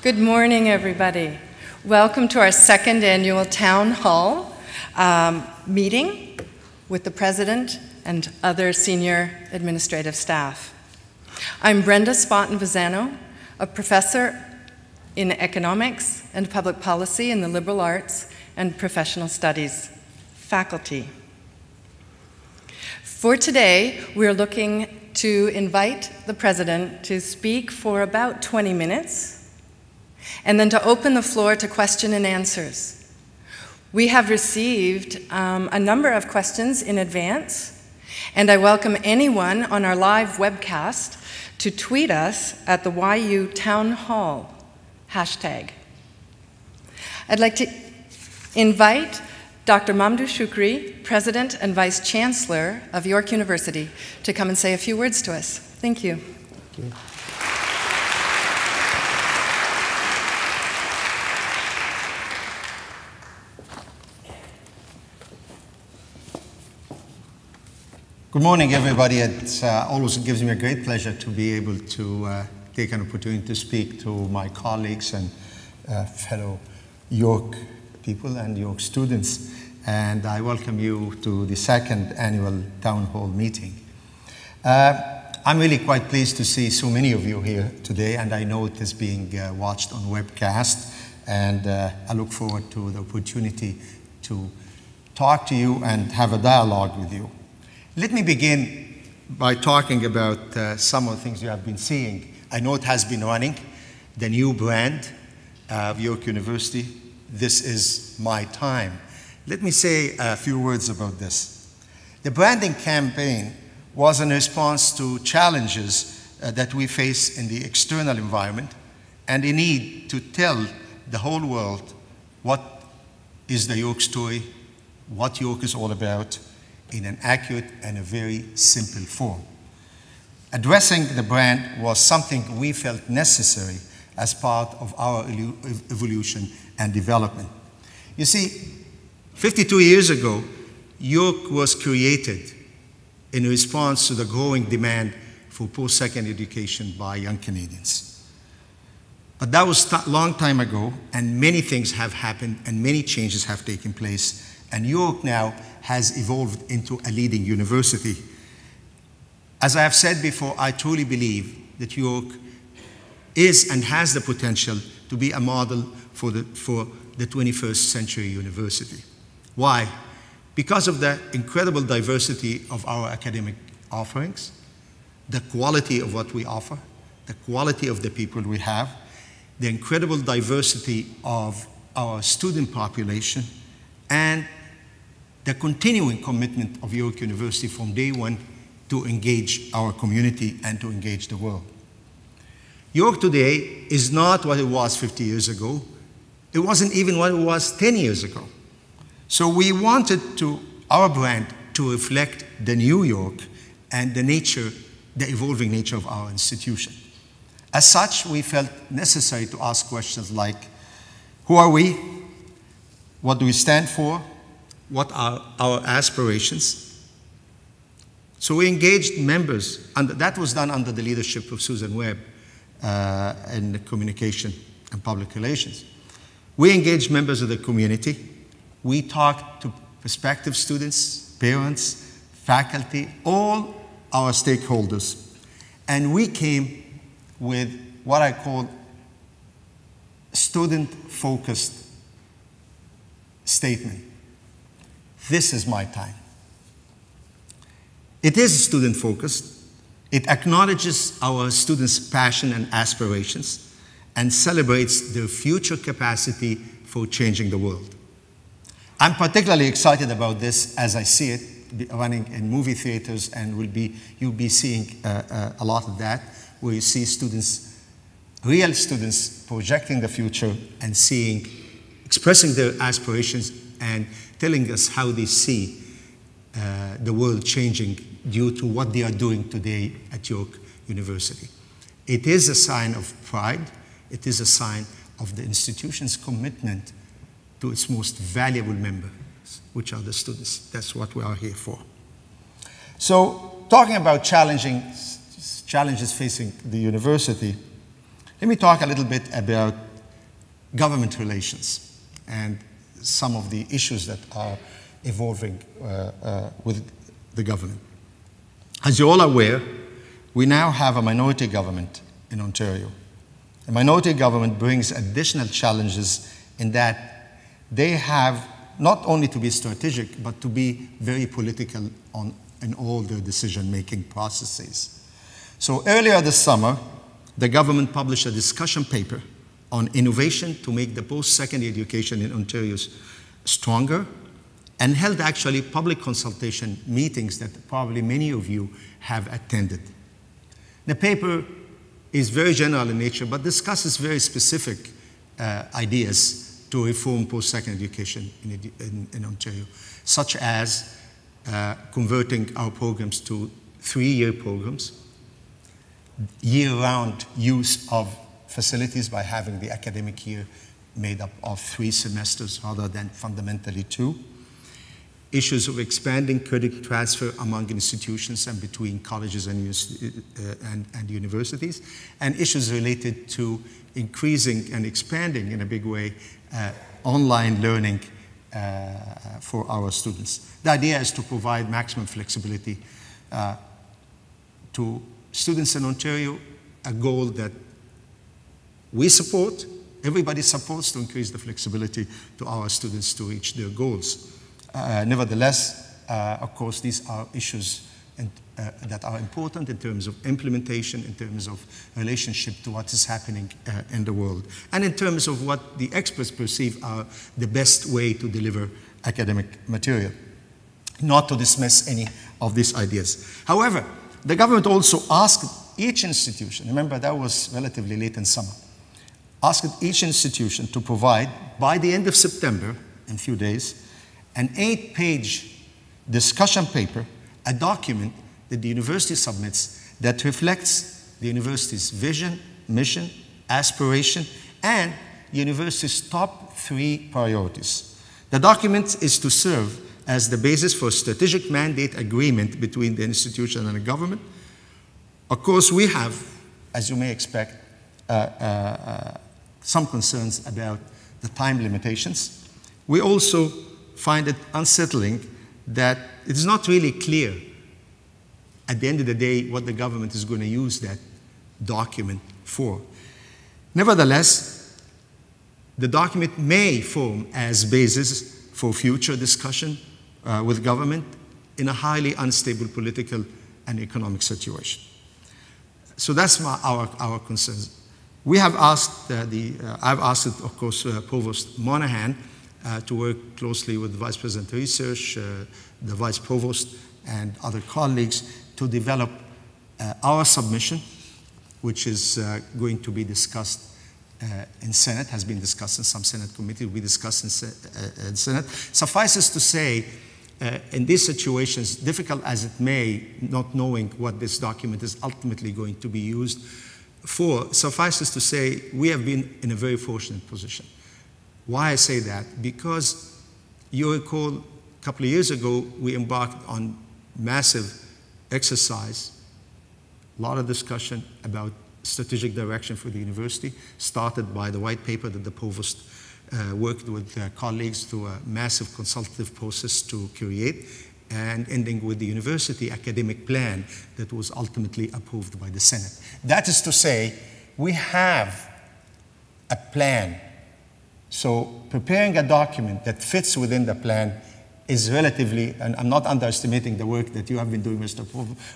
Good morning, everybody. Welcome to our second annual Town Hall meeting with the President and other senior administrative staff. I'm Brenda Spotton-Vizano, a professor in economics and public policy in the liberal arts and professional studies faculty. For today, we're looking to invite the President to speak for about 20 minutes, and then to open the floor to question and answers. We have received a number of questions in advance, and I welcome anyone on our live webcast to tweet us at the YU Town Hall hashtag. I'd like to invite Dr. Mamdouh Shoukri, President and Vice-Chancellor of York University, to come and say a few words to us. Thank you. Thank you. Good morning, everybody. It always gives me a great pleasure to be able to take an opportunity to speak to my colleagues and fellow York people and York students. And I welcome you to the second annual Town Hall meeting. I'm really quite pleased to see so many of you here today, and I know it is being watched on webcast. And I look forward to the opportunity to talk to you and have a dialogue with you. Let me begin by talking about some of the things you have been seeing. I know it has been running, the new brand of York University, This Is My Time. Let me say a few words about this. The branding campaign was in response to challenges that we face in the external environment and the need to tell the whole world what is the York story, what York is all about, in an accurate and a very simple form. Addressing the brand was something we felt necessary as part of our evolution and development. You see, 52 years ago, York was created in response to the growing demand for post-secondary education by young Canadians. But that was a long time ago, and many things have happened and many changes have taken place. And York now has evolved into a leading university. As I have said before, I truly believe that York is and has the potential to be a model for the 21st century university. Why? Because of the incredible diversity of our academic offerings, the quality of what we offer, the quality of the people we have, the incredible diversity of our student population, and the continuing commitment of York University from day one to engage our community and to engage the world. York today is not what it was 50 years ago. It wasn't even what it was 10 years ago. So we wanted our brand to reflect the New York and the evolving nature of our institution. As such, we felt necessary to ask questions like, who are we? What do we stand for? What are our aspirations? So we engaged members, and that was done under the leadership of Susan Webb in communication and public relations. We engaged members of the community. We talked to prospective students, parents, faculty, all our stakeholders. And we came with what I call student-focused statement. This is my time. It is student-focused. It acknowledges our students' passion and aspirations and celebrates their future capacity for changing the world. I'm particularly excited about this as I see it running in movie theaters, and you'll be seeing a lot of that, where you see students, real students, projecting the future and expressing their aspirations and telling us how they see the world changing due to what they are doing today at York University. It is a sign of pride. It is a sign of the institution's commitment to its most valuable members, which are the students. That's what we are here for. So, talking about challenges facing the university, let me talk a little bit about government relations and some of the issues that are evolving with the government. As you're all aware, we now have a minority government in Ontario. A minority government brings additional challenges in that they have not only to be strategic, but to be very political in all their decision-making processes. So earlier this summer, the government published a discussion paper on innovation to make the post-secondary education in Ontario stronger, and held actually public consultation meetings that probably many of you have attended. The paper is very general in nature, but discusses very specific ideas to reform post-secondary education in Ontario, such as converting our programs to 3-year programs, year-round use of facilities by having the academic year made up of 3 semesters rather than fundamentally 2, issues of expanding credit transfer among institutions and between colleges and universities, and issues related to increasing and expanding in a big way online learning for our students. The idea is to provide maximum flexibility to students in Ontario, a goal that we support, everybody supports, to increase the flexibility to our students to reach their goals. Nevertheless, of course, these are issues that are important in terms of implementation, in terms of relationship to what is happening in the world, and in terms of what the experts perceive are the best way to deliver academic material, not to dismiss any of these ideas. However, the government also asked each institution, remember that was relatively late in summer, asked each institution to provide, by the end of September, in a few days, an 8-page discussion paper, a document that the university submits that reflects the university's vision, mission, aspiration, and the university's top 3 priorities. The document is to serve as the basis for a strategic mandate agreement between the institution and the government. Of course, we have, as you may expect, some concerns about the time limitations. We also find it unsettling that it's not really clear at the end of the day what the government is going to use that document for. Nevertheless, the document may form as basis for future discussion with government in a highly unstable political and economic situation. So that's our concerns. We have asked I've asked, of course, Provost Monahan to work closely with the Vice President of Research, the Vice Provost, and other colleagues to develop our submission, which is going to be discussed in Senate, has been discussed in some Senate committee, will be discussed in Senate. Suffices to say, in these situations, difficult as it may, not knowing what this document is ultimately going to be used for, suffices to say we have been in a very fortunate position. Why I say that? Because you recall a couple of years ago, we embarked on massive exercise, a lot of discussion about strategic direction for the university, started by the white paper that the provost worked with colleagues through a massive consultative process to create, and ending with the university academic plan that was ultimately approved by the Senate. That is to say, we have a plan. So preparing a document that fits within the plan is relatively, and I'm not underestimating the work that you have been doing, Mr.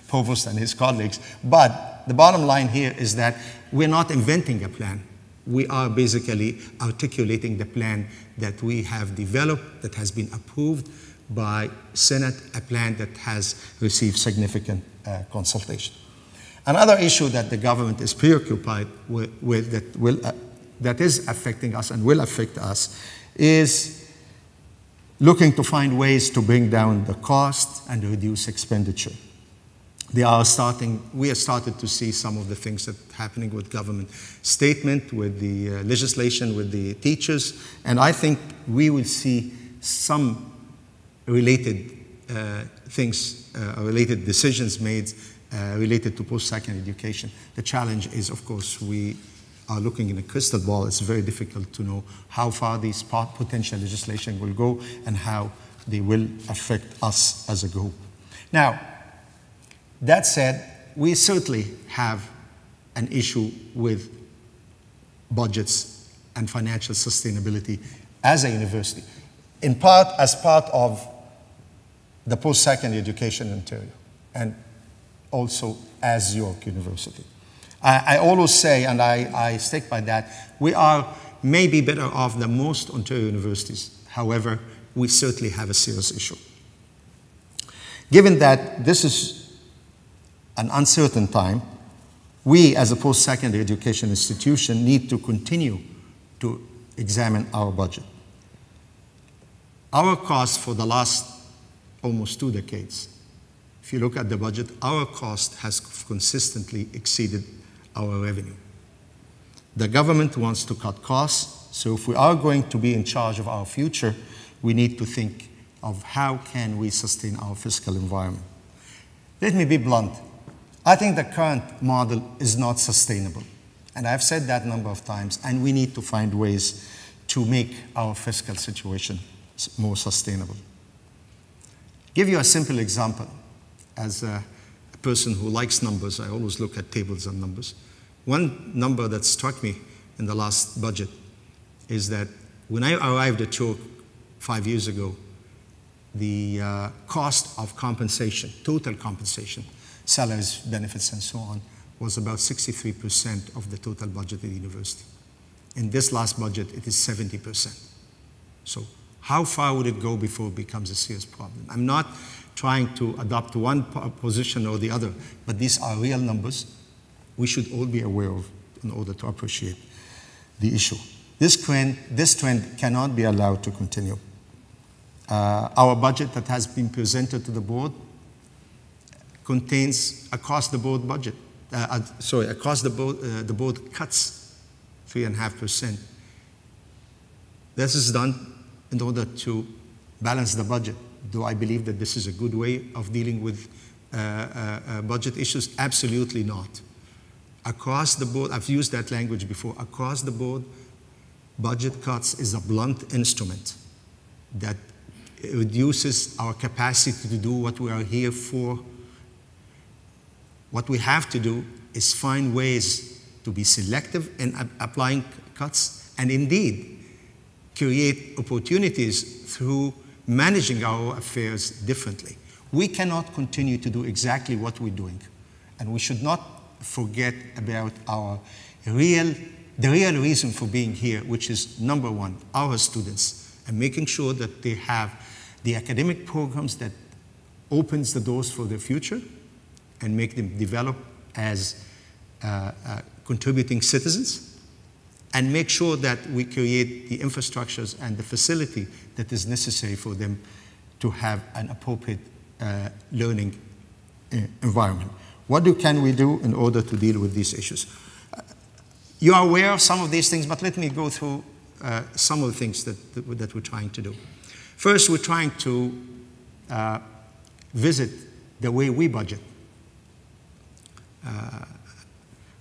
Provost and his colleagues, but the bottom line here is that we're not inventing a plan. We are basically articulating the plan that we have developed, that has been approved by Senate, a plan that has received significant consultation. Another issue that the government is preoccupied with that is affecting us and will affect us is looking to find ways to bring down the cost and reduce expenditure. We have started to see some of the things that are happening with government statement, with the legislation, with the teachers, and I think we will see some related related decisions made related to post-secondary education. The challenge is, of course, we are looking in a crystal ball, it's very difficult to know how far these potential legislation will go and how they will affect us as a group. Now, that said, we certainly have an issue with budgets and financial sustainability as a university, in part as part of the post-secondary education in Ontario, and also as York University. I always say, and I stick by that, we are maybe better off than most Ontario universities. However, we certainly have a serious issue. Given that this is an uncertain time, we as a post-secondary education institution need to continue to examine our budget. Our cost for the last almost 2 decades, if you look at the budget, our cost has consistently exceeded our revenue. The government wants to cut costs, so if we are going to be in charge of our future, we need to think of how can we sustain our fiscal environment. Let me be blunt. I think the current model is not sustainable. And I've said that a number of times, and we need to find ways to make our fiscal situation more sustainable. Give you a simple example. As a person who likes numbers, I always look at tables and numbers. One number that struck me in the last budget is that when I arrived at York 5 years ago, the cost of compensation, total compensation, salaries, benefits, and so on, was about 63% of the total budget of the university. In this last budget, it is 70%. So how far would it go before it becomes a serious problem? I'm not trying to adopt one position or the other, but these are real numbers we should all be aware of in order to appreciate the issue. This trend cannot be allowed to continue. Our budget that has been presented to the board contains across-the-board budget. Across the board cuts 3.5%. This is done in order to balance the budget. Do I believe that this is a good way of dealing with budget issues? Absolutely not. Across the board, I've used that language before, across the board, budget cuts is a blunt instrument that reduces our capacity to do what we are here for. What we have to do is find ways to be selective in applying cuts and indeed create opportunities through managing our affairs differently. We cannot continue to do exactly what we're doing, and we should not forget about the real reason for being here, which is number one, our students, and making sure that they have the academic programs that opens the doors for their future and make them develop as contributing citizens, and make sure that we create the infrastructures and the facility that is necessary for them to have an appropriate learning environment. What can we do in order to deal with these issues? You are aware of some of these things, but let me go through some of the things that we're trying to do. First, we're trying to visit the way we budget.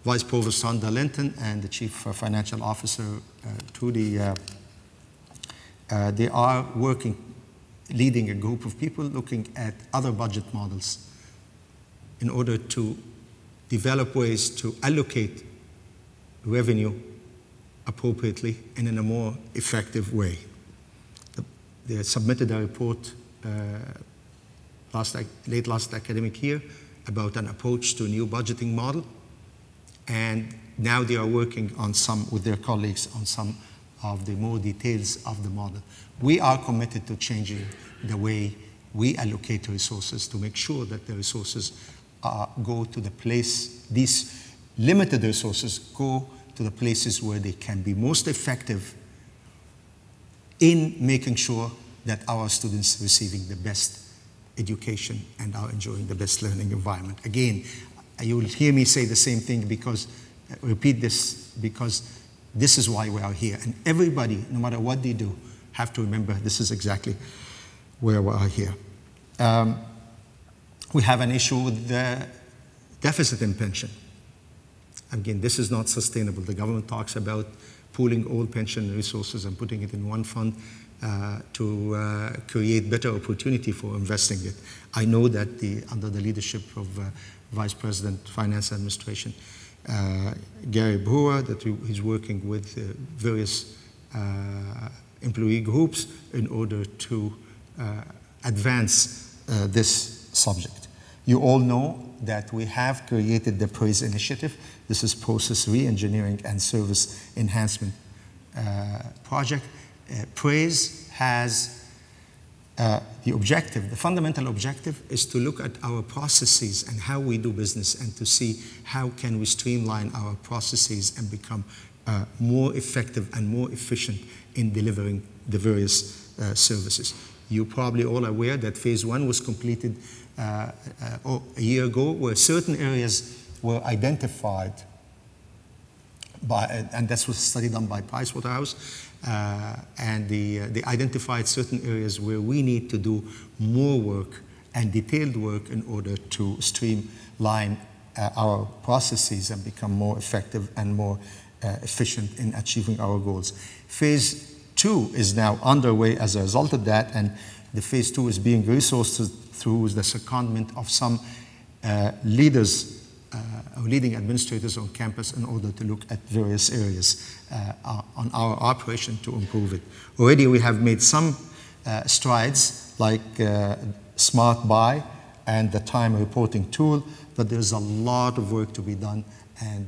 Vice Provost Sonda Linton and the Chief Financial Officer, Trudy, they are leading a group of people looking at other budget models in order to develop ways to allocate revenue appropriately and in a more effective way. They submitted a report late last academic year about an approach to a new budgeting model, and now they are working on with their colleagues on some of the more details of the model. We are committed to changing the way we allocate resources to make sure that the resources go to the place, these limited resources go to the places where they can be most effective in making sure that our students are receiving the best education and are enjoying the best learning environment. Again, you will hear me say the same thing repeat this, because this is why we are here. And everybody, no matter what they do, have to remember this is exactly where we are here. We have an issue with the deficit in pension. Again, this is not sustainable. The government talks about pooling all pension resources and putting it in one fund to create better opportunity for investing it. I know that under the leadership of Vice President Finance Administration, Gary Brewer, that he's working with various employee groups in order to advance this subject. You all know that we have created the PRAISE initiative. This is Process Re-Engineering and Service Enhancement Project. PRAISE has the objective, the fundamental objective is to look at our processes and how we do business and to see how can we streamline our processes and become more effective and more efficient in delivering the various services. You're probably all aware that phase 1 was completed a year ago, where certain areas were identified by, and this was a study done by Pricewaterhouse, and they identified certain areas where we need to do more work and detailed work in order to streamline our processes and become more effective and more efficient in achieving our goals. Phase 2 is now underway as a result of that, and the phase 2 is being resourced through the secondment of some leaders or leading administrators on campus in order to look at various areas on our operation to improve it. Already we have made some strides, like Smart Buy and the time reporting tool, but there's a lot of work to be done, and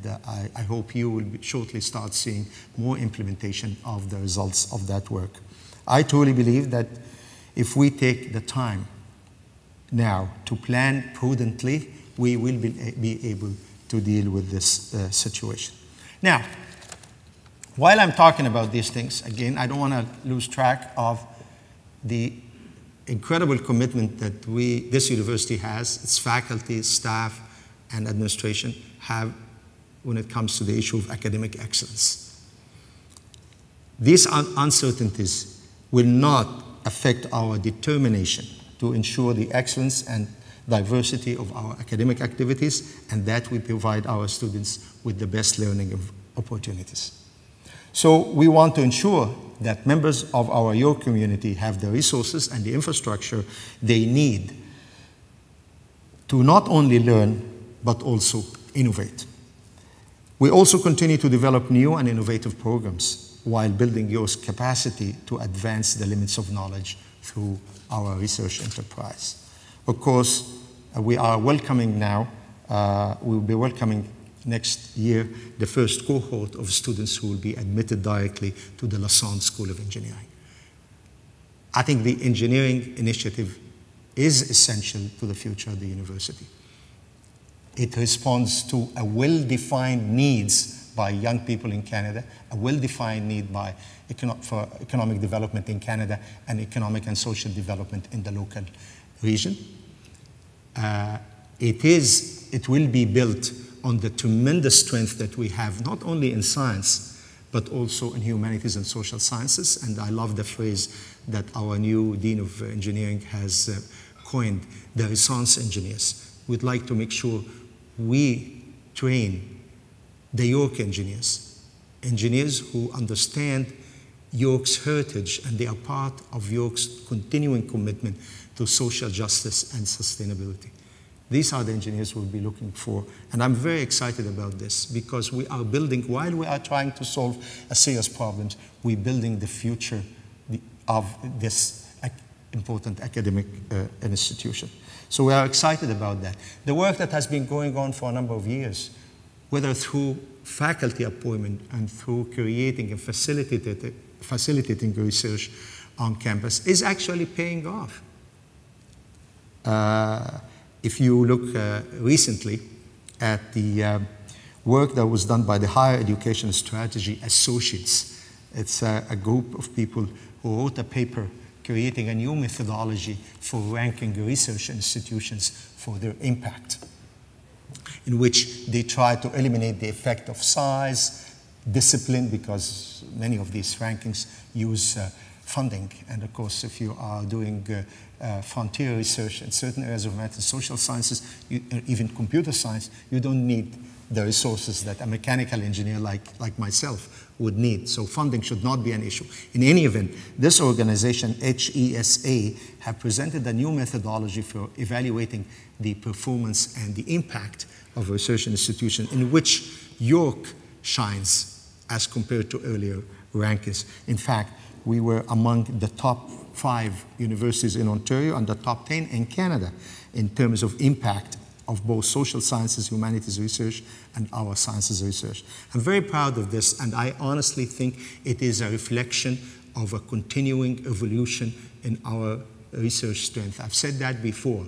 I hope you will shortly start seeing more implementation of the results of that work. I truly believe that if we take the time now to plan prudently, we will be able to deal with this situation. Now, while I'm talking about these things, again, I don't want to lose track of the incredible commitment that this university has, its faculty, staff, and administration have when it comes to the issue of academic excellence. These uncertainties will not affect our determination to ensure the excellence and diversity of our academic activities, and that we provide our students with the best learning opportunities. So we want to ensure that members of our York community have the resources and the infrastructure they need to not only learn, but also innovate. We also continue to develop new and innovative programs while building York's capacity to advance the limits of knowledge through our research enterprise. Of course, we are welcoming now, we will be welcoming next year the first cohort of students who will be admitted directly to the Lausanne School of Engineering. I think the engineering initiative is essential to the future of the university. It responds to a well-defined needs by young people in Canada, a well-defined need for economic development in Canada and economic and social development in the local region. It will be built on the tremendous strength that we have, not only in science, but also in humanities and social sciences. And I love the phrase that our new Dean of Engineering has coined, the Renaissance engineers. We'd like to make sure we train the York engineers, engineers who understand York's heritage, and they are part of York's continuing commitment to social justice and sustainability. These are the engineers we'll be looking for, and I'm very excited about this because we are building, while we are trying to solve a serious problem, we're building the future of this important academic institution. So we are excited about that. The work that has been going on for a number of years, whether through faculty appointment and through creating and facilitating research on campus, is actually paying off. If you look recently at the work that was done by the Higher Education Strategy Associates, it's a group of people who wrote a paper creating a new methodology for ranking research institutions for their impact, in which they try to eliminate the effect of size, discipline, because many of these rankings use funding. And of course, if you are doing frontier research in certain areas of math and social sciences, even computer science, you don't need the resources that a mechanical engineer like myself would need. So funding should not be an issue. In any event, this organization, HESA, have presented a new methodology for evaluating the performance and the impact of a research institution in which York shines as compared to earlier rankings. In fact, we were among the top 5 universities in Ontario and the top 10 in Canada in terms of impact of both social sciences, humanities research, and our sciences research. I'm very proud of this, and I honestly think it is a reflection of a continuing evolution in our research strength. I've said that before.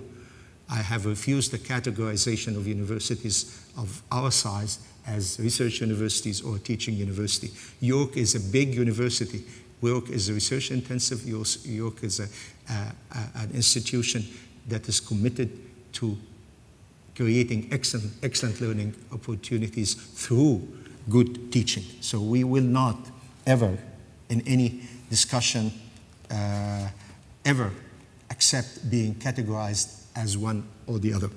I have refused the categorization of universities of our size as research universities or teaching university. York is a big university. York is a research intensive. York is an institution that is committed to creating excellent learning opportunities through good teaching. So we will not ever, in any discussion, ever accept being categorized as one or the other.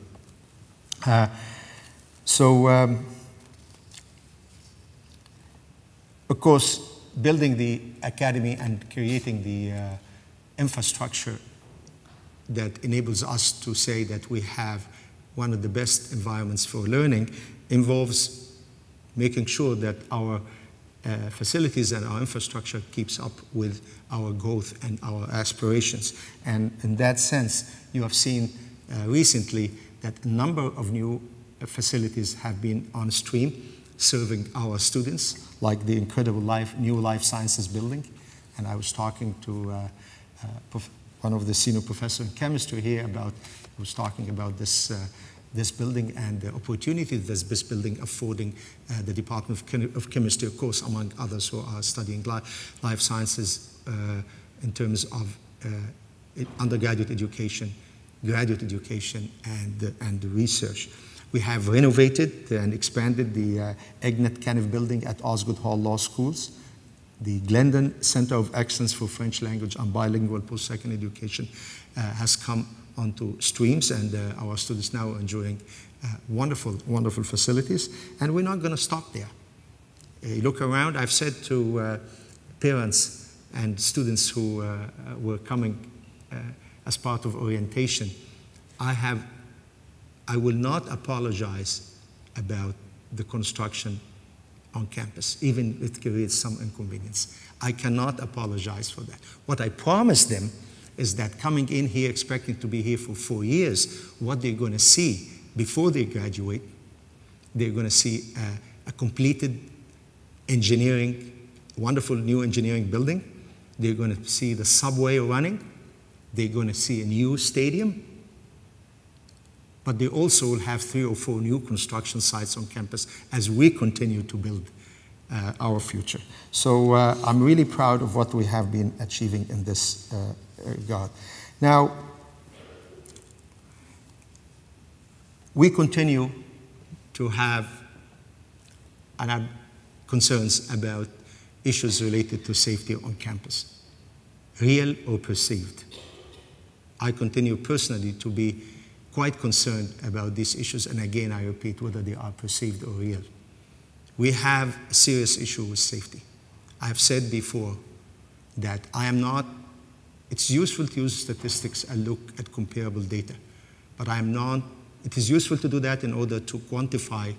Of course, building the academy and creating the infrastructure that enables us to say that we have one of the best environments for learning involves making sure that our facilities and our infrastructure keeps up with our growth and our aspirations. And in that sense, you have seen recently that a number of new facilities have been on stream serving our students, like the incredible new life sciences building. And I was talking to one of the senior professors in chemistry here was talking about this building and the opportunity that this building affording the Department of Chemistry, of course, among others who are studying life sciences in terms of undergraduate education, graduate education, and research. We have renovated and expanded the Egnet Caniff building at Osgoode Hall Law Schools. The Glendon Center of Excellence for French Language and Bilingual Post-Secondary Education has come onto streams, and our students now are enjoying wonderful, wonderful facilities. And we're not going to stop there. Look around. I've said to parents and students who were coming as part of orientation, I will not apologize about the construction on campus, even if it creates some inconvenience. I cannot apologize for that. What I promised them is that coming in here expecting to be here for 4 years, what they're going to see before they graduate, they're going to see a completed engineering, wonderful new engineering building. They're going to see the subway running. They're going to see a new stadium. But they also will have 3 or 4 new construction sites on campus as we continue to build our future. So I'm really proud of what we have been achieving in this regard. Now, we continue to have concerns about issues related to safety on campus, real or perceived. I continue personally to be quite concerned about these issues, and again, I repeat, whether they are perceived or real. We have a serious issue with safety. I've said before that it's useful to use statistics and look at comparable data, but it is useful to do that in order to quantify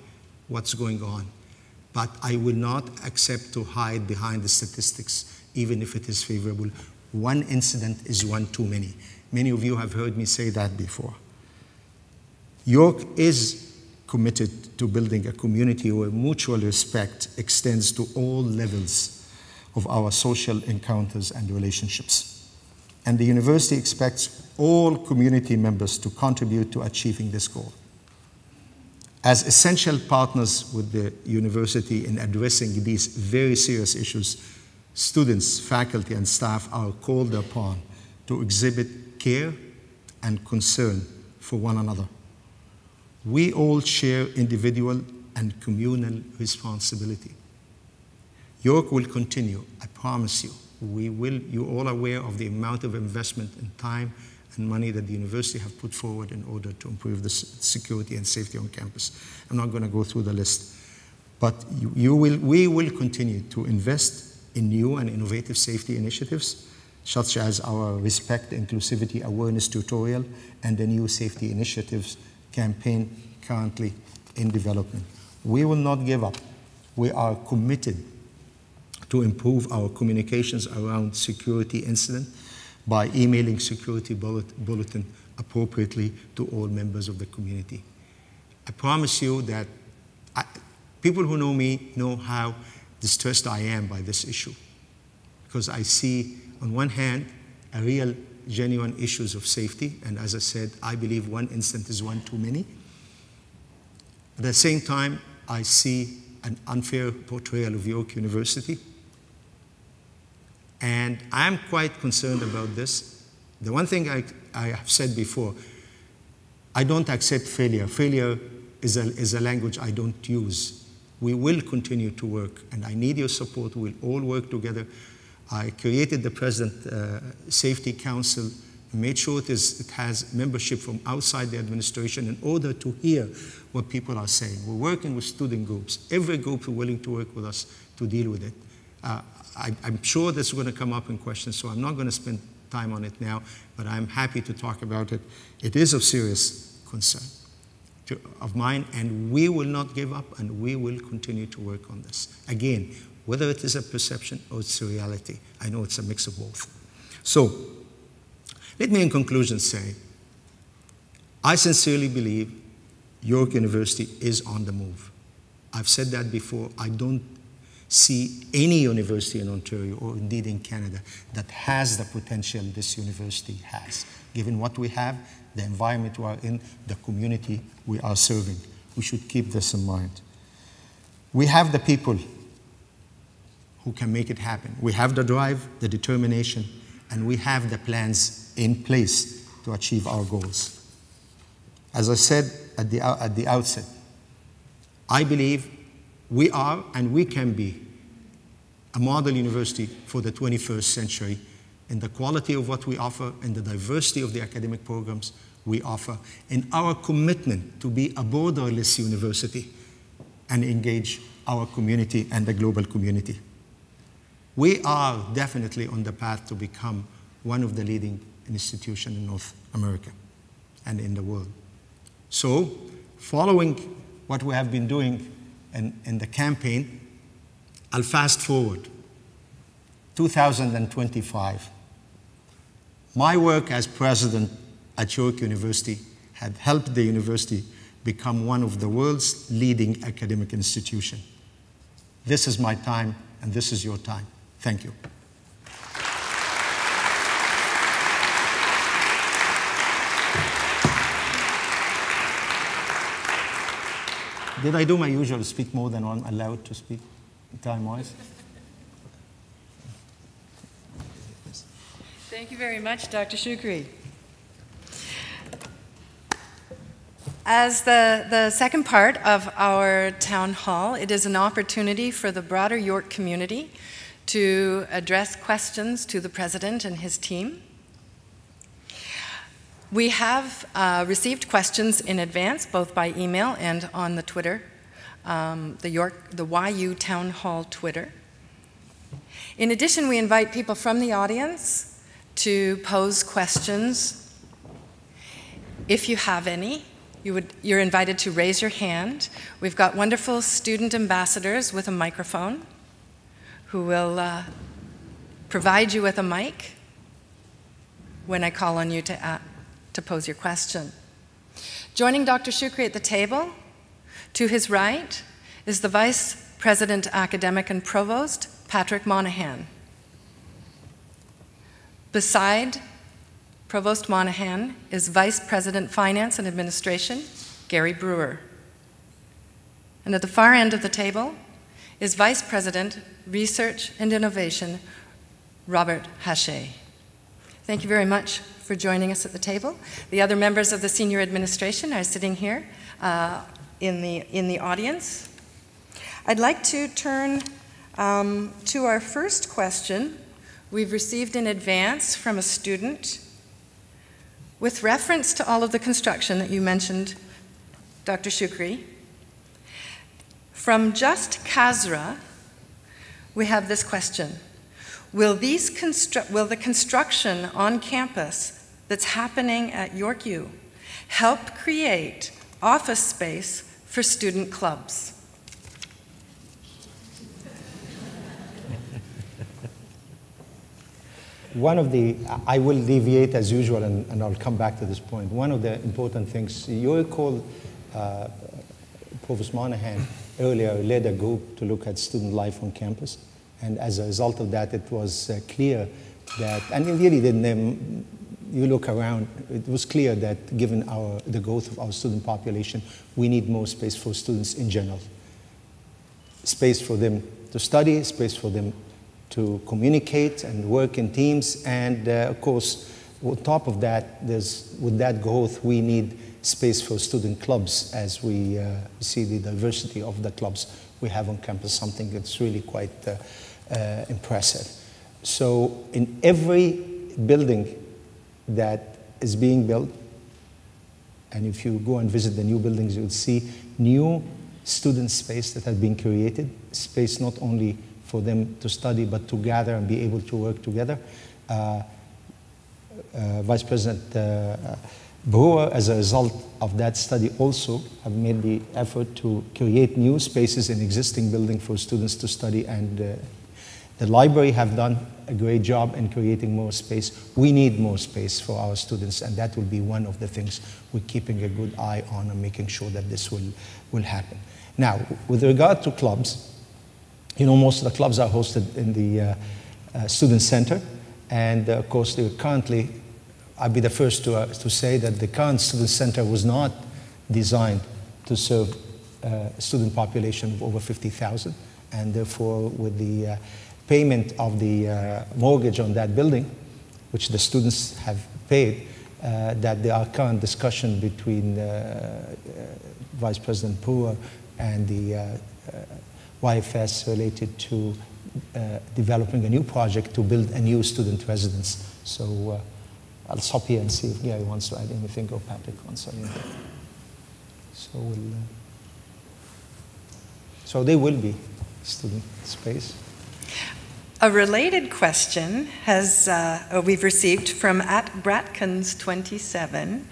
what's going on. But I will not accept to hide behind the statistics, even if it is favorable. One incident is one too many. Many of you have heard me say that before. York is committed to building a community where mutual respect extends to all levels of our social encounters and relationships. And the university expects all community members to contribute to achieving this goal. As essential partners with the university in addressing these very serious issues, students, faculty, and staff are called upon to exhibit care and concern for one another. We all share individual and communal responsibility. York will continue, I promise you, you're all aware of the amount of investment in time and money that the university have put forward in order to improve the security and safety on campus. I'm not going to go through the list. But we will continue to invest in new and innovative safety initiatives, such as our Respect, Inclusivity, Awareness tutorial and the new safety initiatives campaign currently in development. We will not give up. We are committed to improve our communications around security incident by emailing security bulletin appropriately to all members of the community. I promise you that people who know me know how distressed I am by this issue, because I see, on one hand, a real, genuine issues of safety, and as I said, I believe one incident is one too many. At the same time, I see an unfair portrayal of York University, and I'm quite concerned about this. The one thing I have said before, I don't accept failure. Failure is a language I don't use. We will continue to work, and I need your support. We'll all work together. I created the President Safety Council, made sure it has membership from outside the administration in order to hear what people are saying. We're working with student groups. Every group is willing to work with us to deal with it. I'm sure this is going to come up in questions, so I'm not going to spend time on it now, but I'm happy to talk about it. It is of serious concern of mine, and we will not give up, and we will continue to work on this. Again, whether it is a perception or it's a reality, I know it's a mix of both. So, let me in conclusion say, I sincerely believe York University is on the move. I've said that before. I don't see any university in Ontario, or indeed in Canada, that has the potential this university has. Given what we have, the environment we are in, the community we are serving. We should keep this in mind. We have the people who can make it happen. We have the drive, the determination, and we have the plans in place to achieve our goals. As I said at the outset, I believe we are and we can be a model university for the 21st century in the quality of what we offer, in the diversity of the academic programs we offer, in our commitment to be a borderless university and engage our community and the global community. We are definitely on the path to become one of the leading institutions in North America and in the world. So, following what we have been doing in the campaign, I'll fast forward. 2025. My work as president at York University had helped the university become one of the world's leading academic institutions. This is my time, and this is your time. Thank you. Did I do my usual speak more than I'm allowed to speak time-wise? Thank you very much, Dr. Shoukri. As the second part of our town hall, it is an opportunity for the broader York community to address questions to the president and his team. We have received questions in advance, both by email and on the Twitter, the YU Town Hall Twitter. In addition, we invite people from the audience to pose questions. If you have any, you're invited to raise your hand. We've got wonderful student ambassadors with a microphone who will provide you with a mic when I call on you to pose your question. Joining Dr. Shoukri at the table, to his right, is the Vice President Academic and Provost, Patrick Monahan. Beside Provost Monahan is Vice President Finance and Administration, Gary Brewer. And at the far end of the table is Vice President, Research and Innovation, Robert Haché. Thank you very much for joining us at the table. The other members of the senior administration are sitting here in the audience. I'd like to turn to our first question, we've received in advance from a student with reference to all of the construction that you mentioned, Dr. Shoukri. From Just Kazra, we have this question. Will the construction on campus that's happening at YorkU help create office space for student clubs? I will deviate as usual, and I'll come back to this point. One of the important things, you recall Provost Monahan earlier led a group to look at student life on campus. And as a result of that, it was clear that, and really you look around, it was clear that given the growth of our student population, we need more space for students in general. Space for them to study, space for them to communicate and work in teams, and of course, on top of that, with that growth, we need space for student clubs as we see the diversity of the clubs we have on campus, something that's really quite impressive. So in every building that is being built, and if you go and visit the new buildings, you'll see new student space that has been created, space not only for them to study, but to gather and be able to work together. Vice President Brewer, as a result of that study, also have made the effort to create new spaces in existing buildings for students to study, and the library have done a great job in creating more space. We need more space for our students, and that will be one of the things we're keeping a good eye on and making sure that this will happen. Now, with regard to clubs, you know, most of the clubs are hosted in the student center, and of course, they're currently, I'll be the first to say that the current student center was not designed to serve a student population of over 50,000, and therefore, with the payment of the mortgage on that building, which the students have paid, that there are current discussion between Vice President Brewer and the YFS related to developing a new project to build a new student residence. So I'll stop here and see if Gary wants to add anything or Patrick wants to add anything. So there will be student space. A related question we've received from @Bratkins27,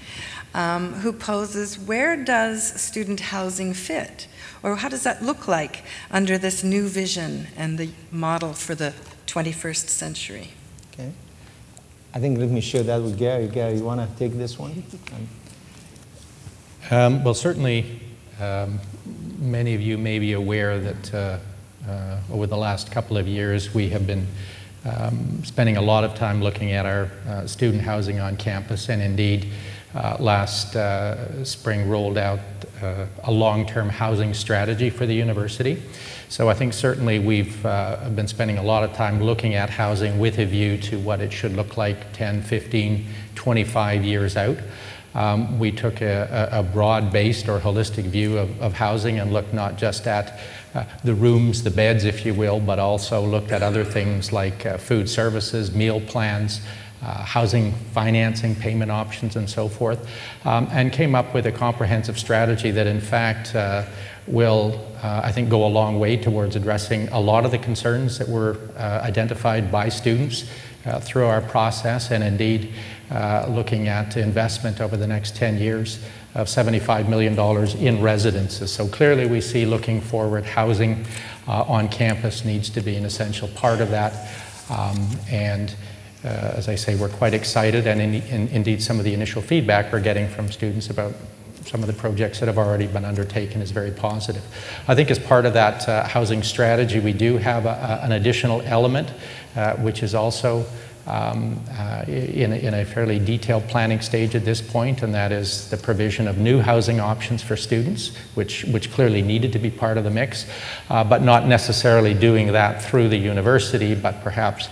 who poses, where does student housing fit? Or how does that look like under this new vision and the model for the 21st century? Okay. I think let me share that with Gary. Gary, you want to take this one? Well, certainly, many of you may be aware that over the last couple of years, we have been spending a lot of time looking at our student housing on campus, and indeed, last spring rolled out a long-term housing strategy for the university. So I think certainly we've been spending a lot of time looking at housing with a view to what it should look like 10, 15, 25 years out. We took a broad-based or holistic view of housing and looked not just at the rooms, the beds, if you will, but also looked at other things like food services, meal plans, housing financing, payment options, and so forth, and came up with a comprehensive strategy that in fact will, I think, go a long way towards addressing a lot of the concerns that were identified by students through our process, and indeed looking at investment over the next 10 years of $75 million in residences. So clearly we see looking forward, housing on campus needs to be an essential part of that. As I say, we're quite excited, and indeed some of the initial feedback we're getting from students about some of the projects that have already been undertaken is very positive. I think as part of that housing strategy, we do have an additional element which is also in a fairly detailed planning stage at this point, and that is the provision of new housing options for students, which clearly needed to be part of the mix, but not necessarily doing that through the university, but perhaps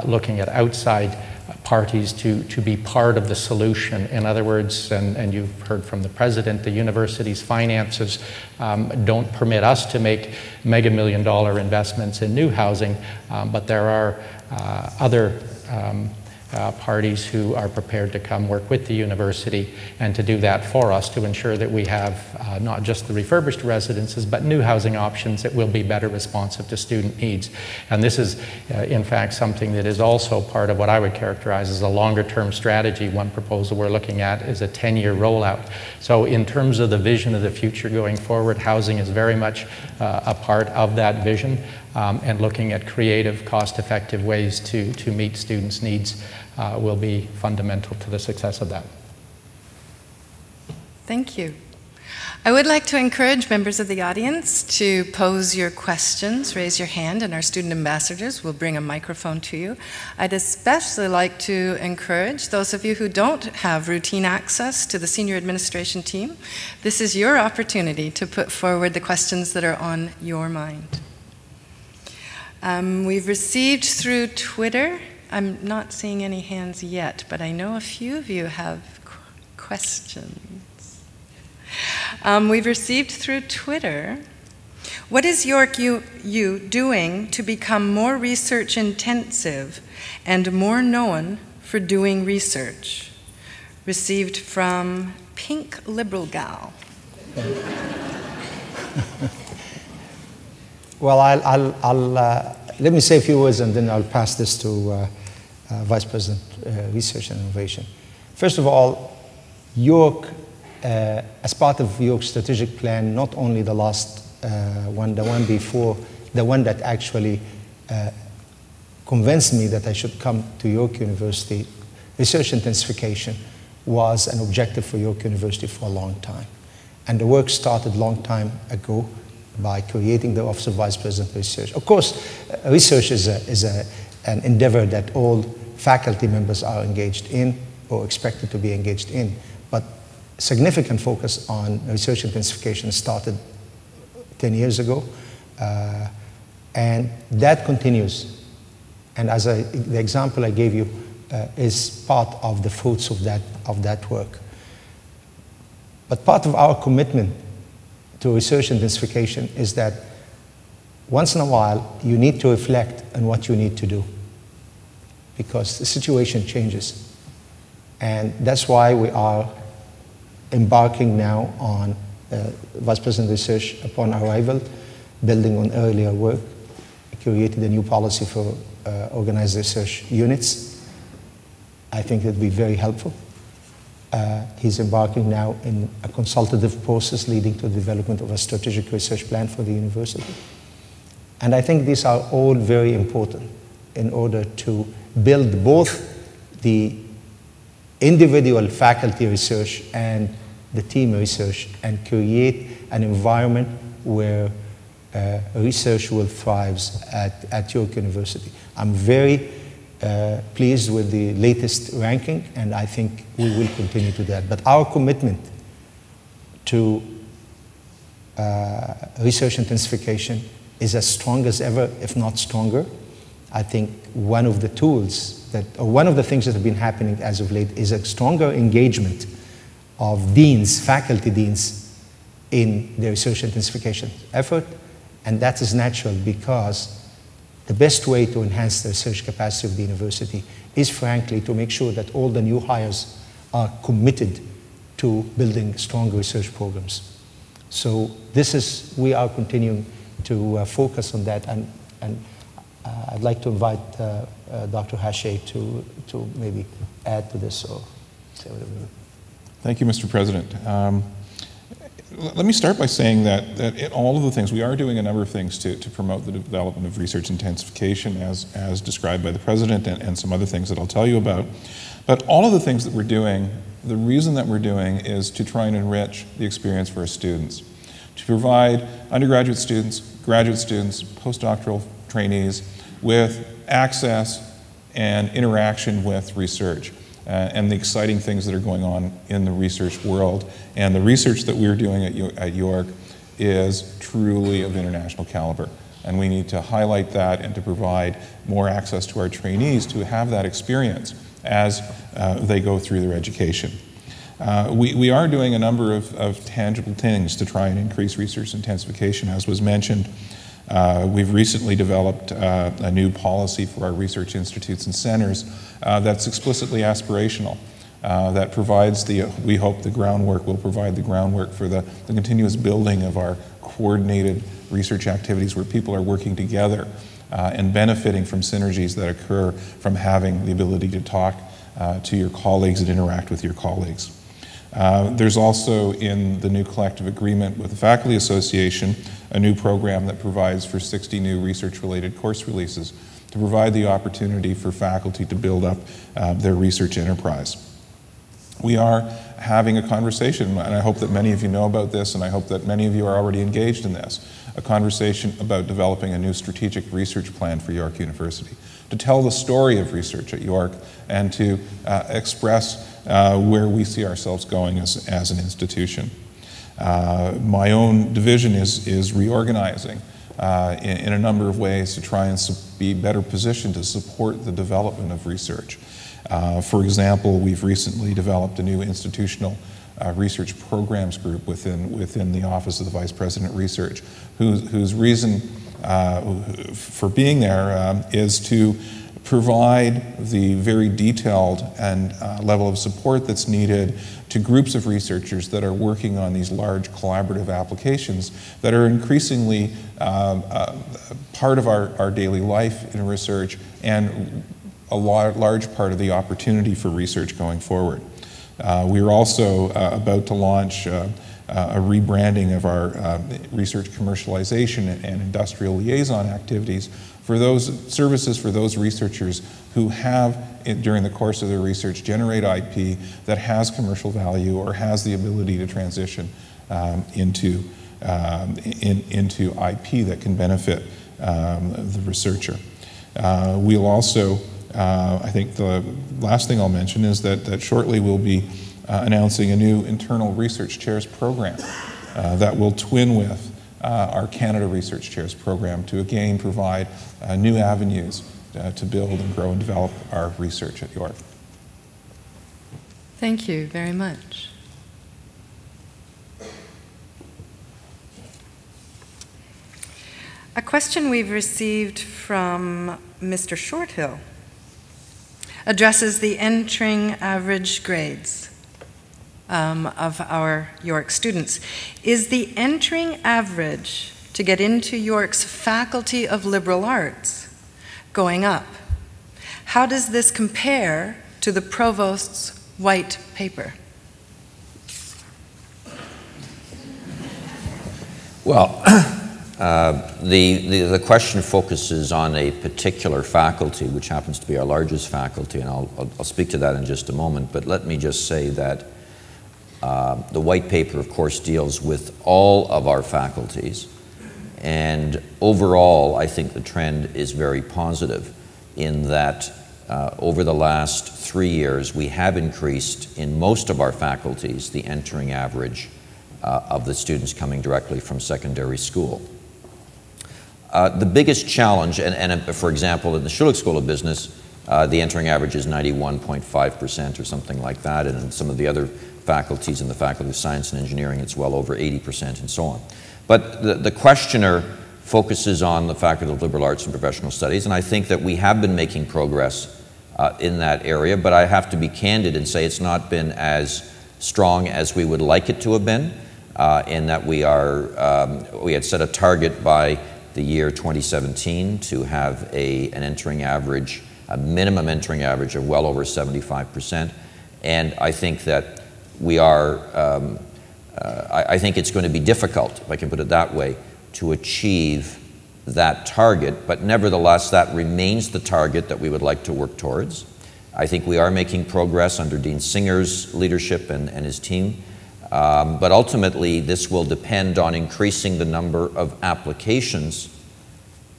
looking at outside parties to be part of the solution. In other words, and you've heard from the president, the university's finances don't permit us to make mega-million-dollar investments in new housing, but there are other parties who are prepared to come work with the university and to do that for us to ensure that we have not just the refurbished residences but new housing options that will be better responsive to student needs. And this is in fact something that is also part of what I would characterize as a longer term strategy. One proposal we're looking at is a 10-year rollout. So in terms of the vision of the future going forward, housing is very much a part of that vision, and looking at creative, cost-effective ways to meet students' needs will be fundamental to the success of that. Thank you. I would like to encourage members of the audience to pose your questions, raise your hand, and our student ambassadors will bring a microphone to you. I'd especially like to encourage those of you who don't have routine access to the senior administration team. This is your opportunity to put forward the questions that are on your mind. We've received through Twitter, I'm not seeing any hands yet, but I know a few of you have questions. We've received through Twitter, what is York U doing to become more research intensive and more known for doing research? Received from Pink Liberal Gal. Well, let me say a few words and then I'll pass this to Vice President Research and Innovation. First of all, York, as part of York's strategic plan, not only the last one, the one before, the one that actually convinced me that I should come to York University, research intensification was an objective for York University for a long time. And the work started a long time ago by creating the Office of Vice President of Research. Of course, research is an endeavor that all faculty members are engaged in or expected to be engaged in, but significant focus on research intensification started 10 years ago, and that continues. And as the example I gave you is part of the fruits of that work. But part of our commitment to research intensification is that once in a while you need to reflect on what you need to do, because the situation changes. And that's why we are embarking now on Vice President Research upon arrival, building on earlier work, created a new policy for organized research units. I think that would be very helpful. He's embarking now in a consultative process leading to the development of a strategic research plan for the university. And I think these are all very important in order to build both the individual faculty research and the team research and create an environment where research will thrive at York University. I'm very pleased with the latest ranking, and I think we will continue to that. But our commitment to research intensification is as strong as ever, if not stronger. I think one of the tools or one of the things that have been happening as of late is a stronger engagement of deans, faculty deans, in the research intensification effort, and that is natural because the best way to enhance the research capacity of the university is, frankly, to make sure that all the new hires are committed to building strong research programs. So we are continuing to focus on that, and I'd like to invite Dr. Hache to maybe add to this or say whatever. Thank you, Mr. President. Let me start by saying that in all of the things, we are doing a number of things to promote the development of research intensification as described by the President and some other things that I'll tell you about. But all of the things that we're doing, the reason that we're doing is to try and enrich the experience for our students, to provide undergraduate students, graduate students, postdoctoral trainees with access and interaction with research. And the exciting things that are going on in the research world. And the research that we're doing at York is truly of international caliber. And we need to highlight that and to provide more access to our trainees to have that experience. as they go through their education. We are doing a number of tangible things to try and increase research intensification, as was mentioned. We've recently developed a new policy for our research institutes and centers that's explicitly aspirational, that provides we hope the groundwork, will provide the groundwork for the continuous building of our coordinated research activities where people are working together and benefiting from synergies that occur from having the ability to talk to your colleagues and interact with your colleagues. There's also, in the new collective agreement with the Faculty Association, a new program that provides for 60 new research-related course releases to provide the opportunity for faculty to build up their research enterprise. We are having a conversation, and I hope that many of you know about this, and I hope that many of you are already engaged in this, a conversation about developing a new strategic research plan for York University, to tell the story of research at York and to express where we see ourselves going as an institution. My own division is reorganizing in a number of ways to try and be better positioned to support the development of research. For example, we've recently developed a new institutional research programs group within the Office of the Vice President Research, whose reason for being there is to provide the very detailed and level of support that's needed to groups of researchers that are working on these large collaborative applications that are increasingly part of our daily life in research and a large part of the opportunity for research going forward. We are also about to launch a rebranding of our research commercialization and industrial liaison activities for those services for those researchers who have, during the course of their research, generate IP that has commercial value or has the ability to transition into IP that can benefit the researcher. We'll also, I think the last thing I'll mention is that shortly we'll be announcing a new internal research chairs program that will twin with our Canada Research Chairs program to again provide new avenues to build and grow and develop our research at York. Thank you very much. A question we've received from Mr. Shorthill addresses the entering average grades of our York students. Is the entering average to get into York's Faculty of Liberal Arts going up? How does this compare to the Provost's white paper? Well, the question focuses on a particular faculty, which happens to be our largest faculty, and I'll speak to that in just a moment, but let me just say that the white paper, of course, deals with all of our faculties, and overall, I think the trend is very positive in that over the last 3 years, we have increased in most of our faculties the entering average of the students coming directly from secondary school. The biggest challenge, and for example, in the Schulich School of Business, the entering average is 91.5% or something like that, and in some of the other faculties in the Faculty of Science and Engineering, it's well over 80% and so on. But the questioner focuses on the Faculty of Liberal Arts and Professional Studies, and I think that we have been making progress in that area, but I have to be candid and say it's not been as strong as we would like it to have been, in that we had set a target by the year 2017 to have an entering average, a minimum entering average of well over 75%, and I think that we are, I think it's going to be difficult, if I can put it that way, to achieve that target, but nevertheless that remains the target that we would like to work towards. I think we are making progress under Dean Singer's leadership and his team, but ultimately this will depend on increasing the number of applications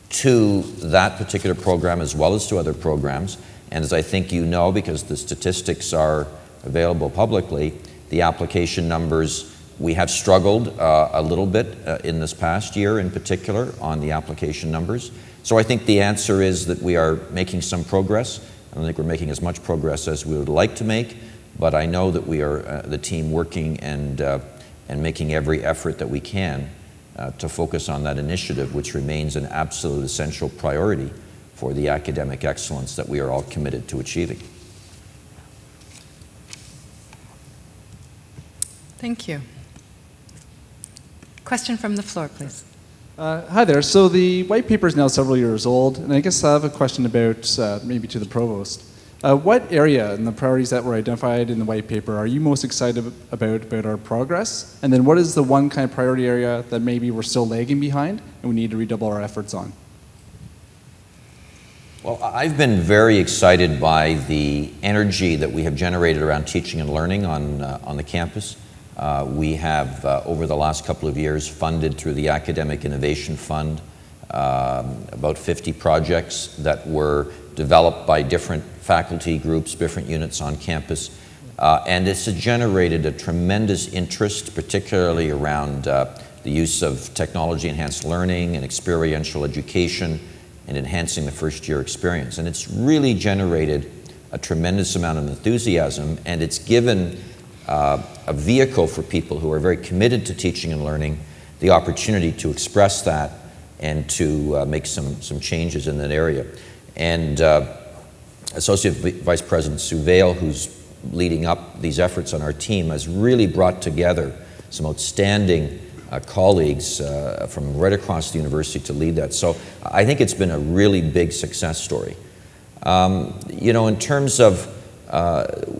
to that particular program as well as to other programs, and as I think you know, because the statistics are available publicly, the application numbers, we have struggled a little bit in this past year in particular on the application numbers. So I think the answer is that we are making some progress. I don't think we're making as much progress as we would like to make, but I know that we are, the team, working and making every effort that we can to focus on that initiative, which remains an absolute essential priority for the academic excellence that we are all committed to achieving. Thank you. Question from the floor, please. Hi there. So the white paper is now several years old, and I guess I have a question about maybe to the provost. What area in the priorities that were identified in the white paper are you most excited about our progress? And then what is the one kind of priority area that maybe we're still lagging behind and we need to redouble our efforts on? Well, I've been very excited by the energy that we have generated around teaching and learning on the campus. We have, over the last couple of years, funded through the Academic Innovation Fund about 50 projects that were developed by different faculty groups, different units on campus. And it's generated a tremendous interest, particularly around the use of technology-enhanced learning and experiential education and enhancing the first-year experience. And it's really generated a tremendous amount of enthusiasm, and it's given a vehicle for people who are very committed to teaching and learning the opportunity to express that and to make some changes in that area. And Associate Vice President Sue Vail, who's leading up these efforts on our team, has really brought together some outstanding colleagues from right across the university to lead that. So I think it's been a really big success story. You know, in terms of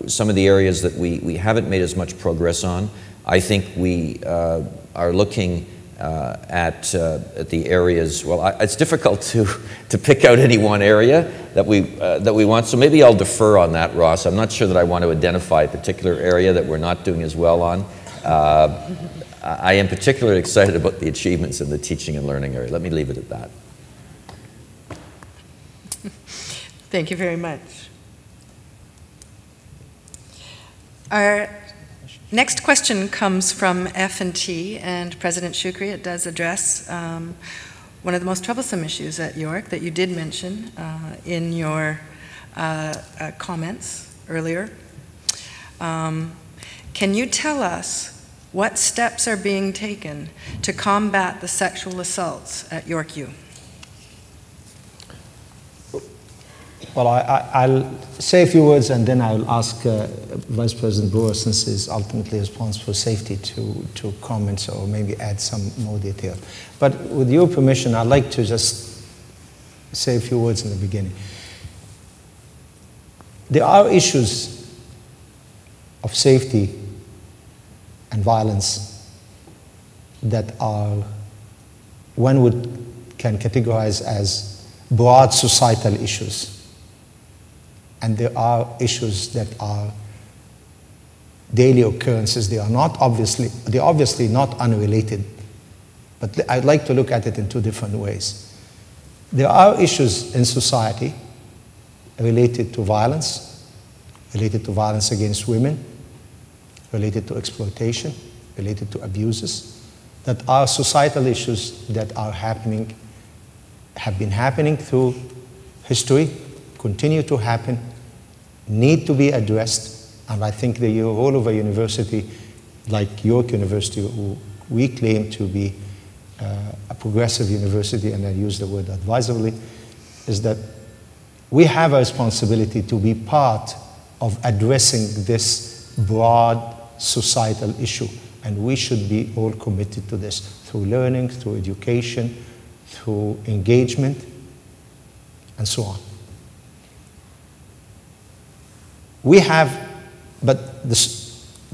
some of the areas that we haven't made as much progress on, I think we are looking at the areas. Well, it's difficult to pick out any one area that we want. So maybe I'll defer on that, Ross. I'm not sure that I want to identify a particular area that we're not doing as well on. I am particularly excited about the achievements in the teaching and learning area. Let me leave it at that. Thank you very much. Our next question comes from F&T, and President Shoukri, it does address one of the most troublesome issues at York that you did mention in your comments earlier. Can you tell us what steps are being taken to combat the sexual assaults at York U? Well, I'll say a few words and then I'll ask Vice President Brewer, since he's ultimately responsible for safety, to comment or maybe add some more detail. But with your permission, I'd like to just say a few words in the beginning. There are issues of safety and violence that are, one can categorize as broad societal issues. And there are issues that are daily occurrences. They are obviously not unrelated, but I'd like to look at it in two different ways. There are issues in society related to violence against women, related to exploitation, related to abuses, that are societal issues that are happening, have been happening through history, continue to happen, need to be addressed, and I think the role of a university like York University, who we claim to be a progressive university, and I use the word advisedly, is that we have a responsibility to be part of addressing this broad societal issue, and we should be all committed to this through learning, through education, through engagement, and so on. We have, but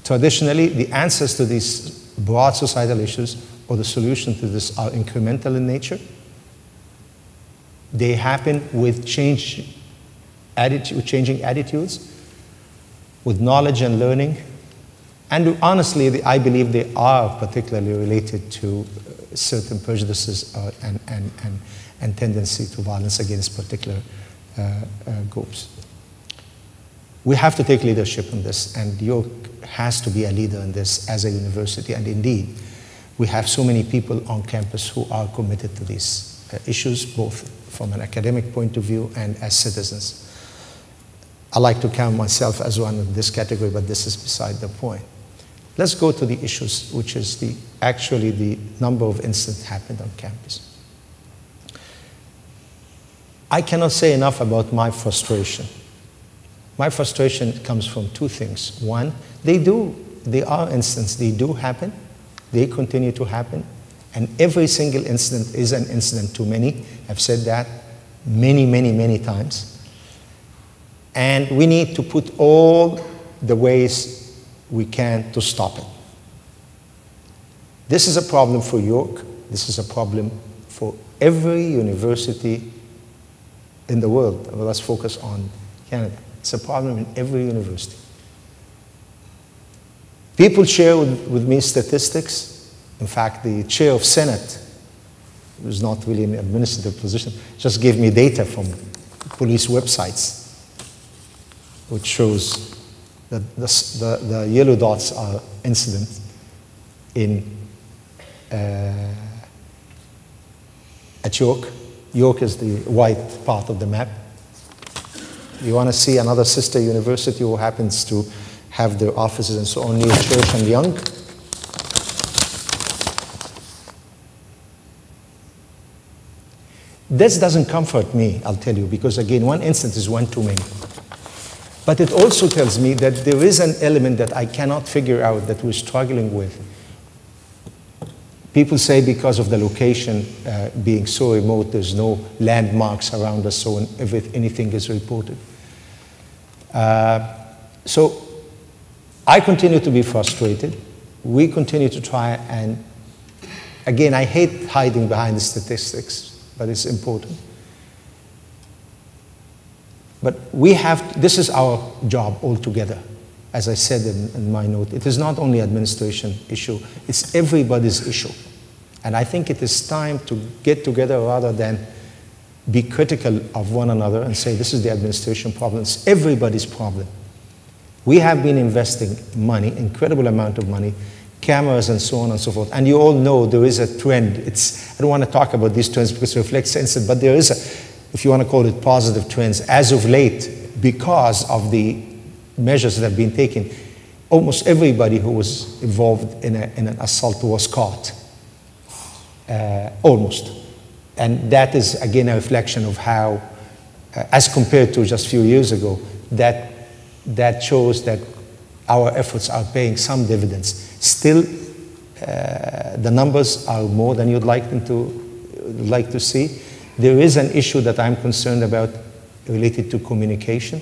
traditionally, the answers to these broad societal issues or the solution to this are incremental in nature. They happen with changing attitudes, with knowledge and learning. And honestly, I believe they are particularly related to certain prejudices and tendency to violence against particular groups. We have to take leadership in this, and York has to be a leader in this as a university. And indeed, we have so many people on campus who are committed to these issues, both from an academic point of view and as citizens. I like to count myself as one in this category, but this is beside the point. Let's go to the issues, which is actually the number of incidents happened on campus. I cannot say enough about my frustration. My frustration comes from two things. One, there are incidents, they do happen, they continue to happen, and every single incident is an incident too many. I've said that many, many, many times. And we need to put all the ways we can to stop it. This is a problem for York. This is a problem for every university in the world. Well, let's focus on Canada. It's a problem in every university. People share with me statistics. In fact, the chair of Senate, who's not really an administrative position, just gave me data from police websites, which shows that the yellow dots are incidents at York. York is the white part of the map. You want to see another sister university who happens to have their offices and so on near Church and Young? This doesn't comfort me, I'll tell you, because again, one incident is one too many. But it also tells me that there is an element that I cannot figure out that we're struggling with. People say because of the location being so remote, there's no landmarks around us, so anything is reported. So I continue to be frustrated. We continue to try, and again, I hate hiding behind the statistics, but it's important. But this is our job altogether. As I said in my note, it is not only administration issue, it's everybody's issue. And I think it is time to get together rather than be critical of one another and say this is the administration problem. It's everybody's problem. We have been investing money, incredible amount of money, cameras and so on and so forth. And you all know there is a trend. I don't want to talk about these trends because it reflects incident, but there is if you want to call it positive trends, as of late, because of the measures that have been taken, almost everybody who was involved in an assault was caught. Almost. And that is, again, a reflection of how, as compared to just a few years ago, that shows that our efforts are paying some dividends. Still, the numbers are more than you'd like to see. There is an issue that I'm concerned about related to communication,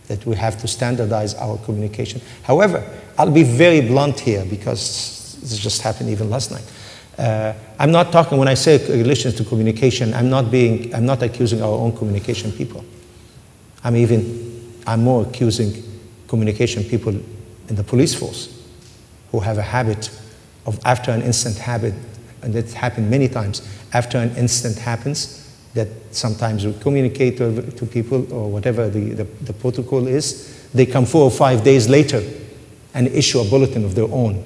that we have to standardize our communication. However, I'll be very blunt here because this just happened even last night. I'm not talking, when I say relation to communication, I'm not accusing our own communication people. I'm more accusing communication people in the police force who have a habit of, after an incident habit, and it's happened many times, after an incident happens, that sometimes we communicate to people or whatever the protocol is, they come 4 or 5 days later and issue a bulletin of their own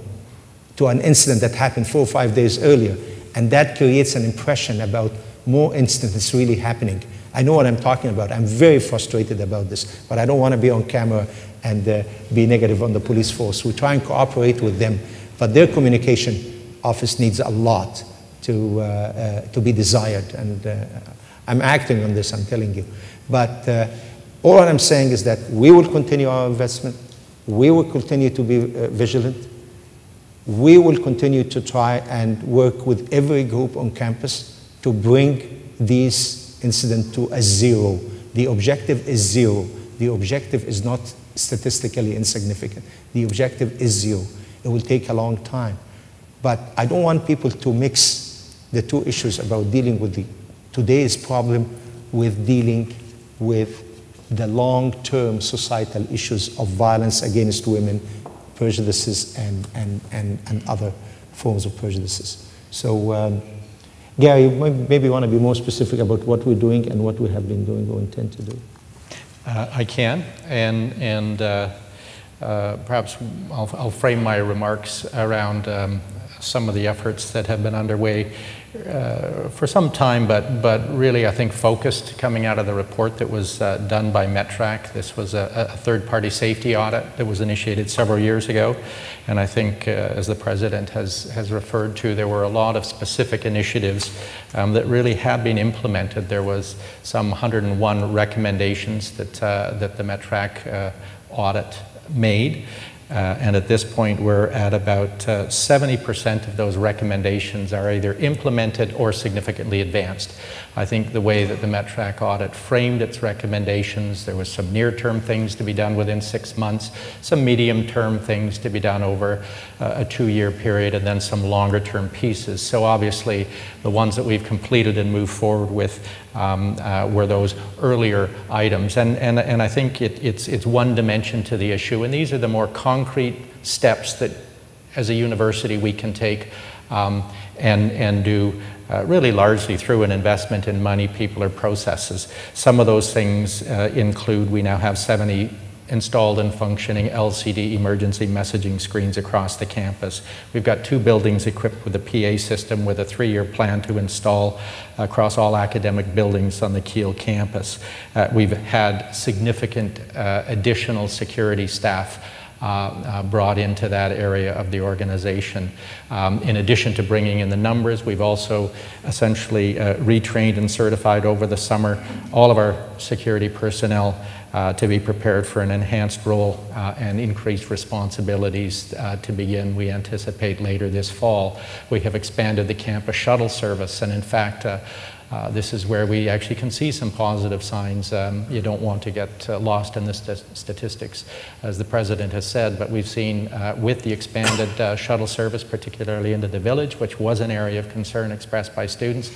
to an incident that happened 4 or 5 days earlier. And that creates an impression about more incidents really happening. I know what I'm talking about. I'm very frustrated about this, but I don't want to be on camera and be negative on the police force. We try and cooperate with them, but their communication office needs a lot to be desired, and I'm acting on this, I'm telling you. But all I'm saying is that we will continue our investment, we will continue to be vigilant, we will continue to try and work with every group on campus to bring these incidents to a zero. The objective is zero. The objective is not statistically insignificant. The objective is zero. It will take a long time. But I don't want people to mix the two issues about dealing with today's problem with dealing with the long-term societal issues of violence against women, prejudices, and other forms of prejudices. So, Gary, you maybe want to be more specific about what we're doing and what we have been doing or intend to do. I can, and perhaps I'll frame my remarks around some of the efforts that have been underway for some time, but really I think focused coming out of the report that was done by METRAC. This was a third-party safety audit that was initiated several years ago, and I think as the President has referred to, there were a lot of specific initiatives that really had been implemented. There was some 101 recommendations that the METRAC audit made. And at this point, we're at about 70% of those recommendations are either implemented or significantly advanced. I think the way that the METRAC audit framed its recommendations, there was some near-term things to be done within 6 months, some medium-term things to be done over a 2-year period, and then some longer-term pieces. So obviously, the ones that we've completed and moved forward with were those earlier items. And I think it's one dimension to the issue, and these are the more concrete steps that as a university we can take and do really largely through an investment in money, people, or processes. Some of those things include, we now have 70 installed and functioning LCD emergency messaging screens across the campus. We've got 2 buildings equipped with a PA system with a 3-year plan to install across all academic buildings on the Kiel campus. We've had significant additional security staff brought into that area of the organization. In addition to bringing in the numbers, we've also essentially retrained and certified over the summer all of our security personnel to be prepared for an enhanced role and increased responsibilities to begin, we anticipate, later this fall. We have expanded the campus shuttle service, and in fact, this is where we actually can see some positive signs. You don't want to get lost in the statistics, as the President has said, but we've seen with the expanded shuttle service, particularly into the village, which was an area of concern expressed by students,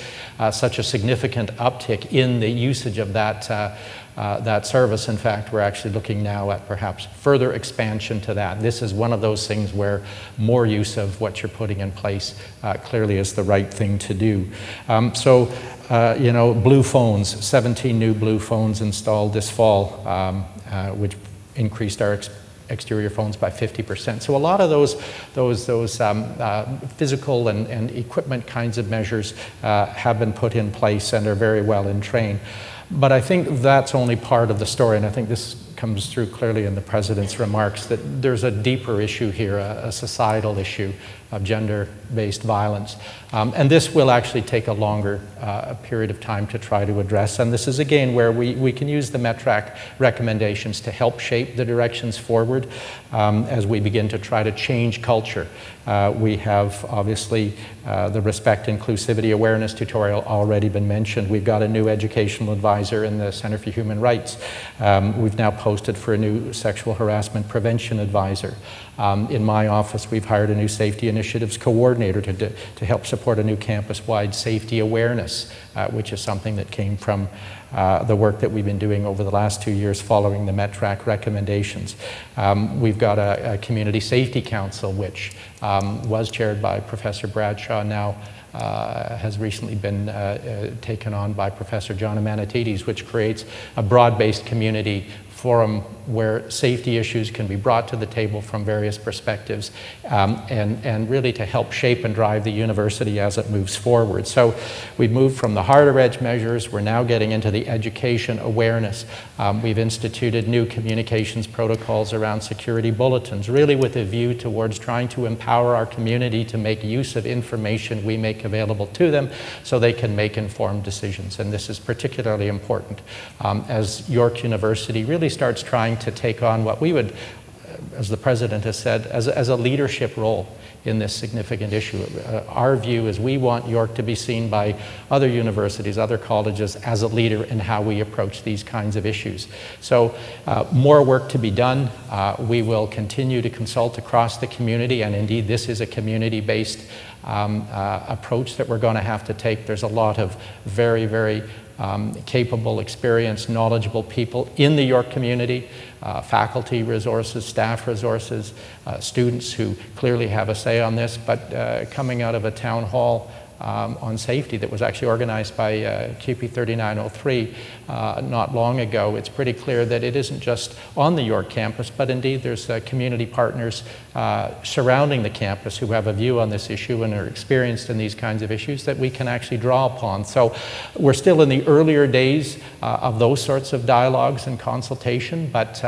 such a significant uptick in the usage of that service. In fact, we're actually looking now at perhaps further expansion to that. This is one of those things where more use of what you're putting in place clearly is the right thing to do. You know, blue phones, 17 new blue phones installed this fall, which increased our exterior phones by 50%. So a lot of those physical and equipment kinds of measures have been put in place and are very well in train. But I think that's only part of the story, and I think this comes through clearly in the President's remarks, that there's a deeper issue here, a societal issue of gender-based violence. And this will actually take a longer period of time to try to address. And this is, again, where we can use the METRAC recommendations to help shape the directions forward as we begin to try to change culture. We have, obviously, the Respect, Inclusivity, Awareness tutorial already been mentioned. We've got a new educational advisor in the Center for Human Rights. We've now posted for a new sexual harassment prevention advisor. In my office, we've hired a new safety initiatives coordinator to help support a new campus-wide safety awareness, which is something that came from the work that we've been doing over the last 2 years following the METRAC recommendations. We've got a Community Safety Council, which was chaired by Professor Bradshaw, now has recently been taken on by Professor John Amanatides, which creates a broad-based community forum where safety issues can be brought to the table from various perspectives and really to help shape and drive the university as it moves forward. So we've moved from the harder edge measures, we're now getting into the education awareness. We've instituted new communications protocols around security bulletins, really with a view towards trying to empower our community to make use of information we make available to them so they can make informed decisions. And this is particularly important as York University really starts trying to take on what we would, as the President has said, as a leadership role in this significant issue. Our view is we want York to be seen by other universities, other colleges, as a leader in how we approach these kinds of issues. So more work to be done. We will continue to consult across the community, and indeed this is a community-based approach that we're going to have to take. There's a lot of very, very capable, experienced, knowledgeable people in the York community, faculty resources, staff resources, students who clearly have a say on this, but coming out of a town hall on safety that was actually organized by QP 3903 not long ago, it's pretty clear that it isn't just on the York campus, but indeed there's community partners surrounding the campus who have a view on this issue and are experienced in these kinds of issues that we can actually draw upon. So we're still in the earlier days of those sorts of dialogues and consultation, but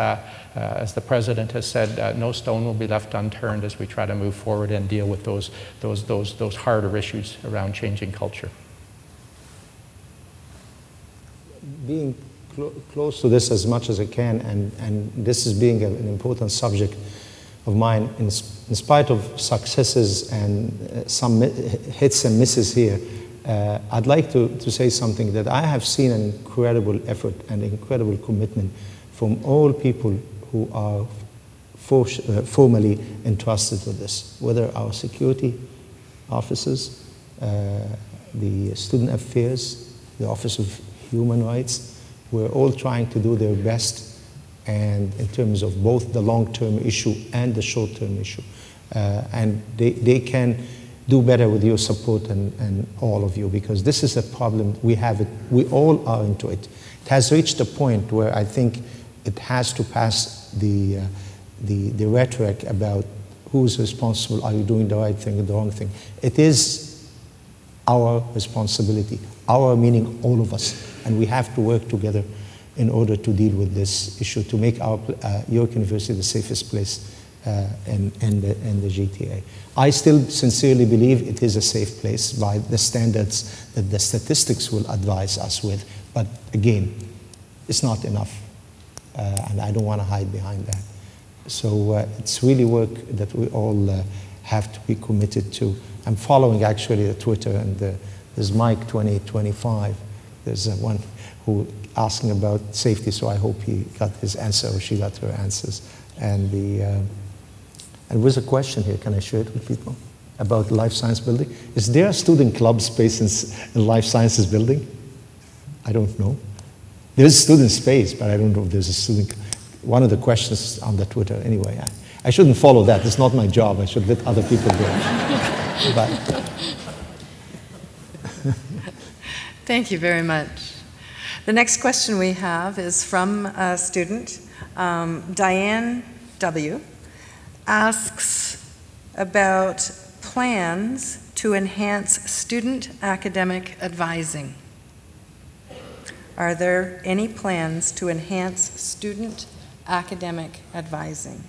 as the President has said, no stone will be left unturned as we try to move forward and deal with those harder issues around changing culture. Being close to this as much as I can, and this is being an important subject of mine, in spite of successes and some hits and misses here, I'd like to say something that I have seen an incredible effort and incredible commitment from all people who are formally entrusted with this, whether our security officers, the student affairs, the Office of Human Rights. We're all trying to do their best, and in terms of both the long-term issue and the short-term issue. And they can do better with your support and all of you, because this is a problem. We have it. We all are into it. It has reached a point where I think it has to pass the rhetoric about who's responsible, are you doing the right thing or the wrong thing. It is our responsibility, our meaning all of us, and we have to work together in order to deal with this issue, to make our York University the safest place in the GTA. I still sincerely believe it is a safe place by the standards that the statistics will advise us with, but again, it's not enough. And I don't want to hide behind that. So it's really work that we all have to be committed to. I'm following actually the Twitter, and there's Mike 2825. There's one who asking about safety, so I hope he got his answer or she got her answers. And and there's a question here, can I share it with people? About the Life Science Building. Is there a student club space in Life Sciences Building? I don't know. There's student space, but I don't know if there's a student. One of the questions on the Twitter, anyway. I shouldn't follow that. It's not my job. I should let other people do it. But. Thank you very much. The next question we have is from a student. Diane W. asks about plans to enhance student academic advising. Are there any plans to enhance student academic advising?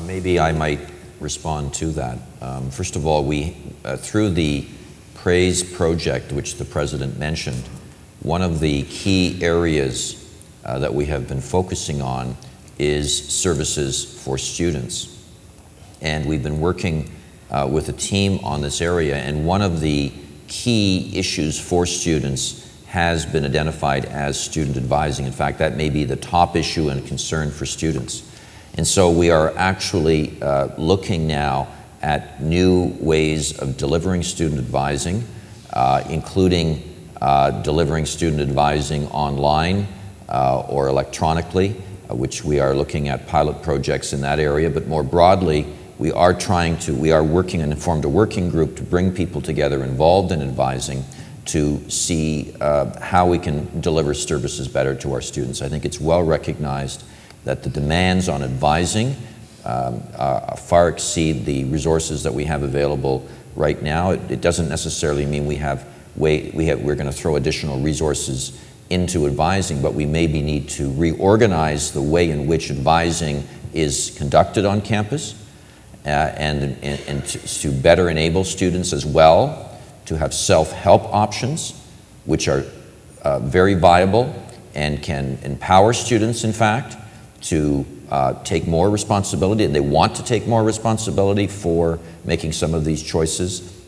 Maybe I might respond to that. First of all, we, through the PRAISE project, which the President mentioned, one of the key areas that we have been focusing on is services for students. And we've been working with a team on this area, and one of the key issues for students has been identified as student advising. In fact, that may be the top issue and concern for students. And so we are actually looking now at new ways of delivering student advising, including delivering student advising online or electronically, which we are looking at pilot projects in that area. But more broadly, we are working and formed a working group to bring people together involved in advising to see how we can deliver services better to our students. I think it's well recognized that the demands on advising far exceed the resources that we have available right now. It doesn't necessarily mean we're going to throw additional resources into advising, but we maybe need to reorganize the way in which advising is conducted on campus and to better enable students as well to have self-help options, which are very viable and can empower students, in fact, to take more responsibility, and they want to take more responsibility for making some of these choices.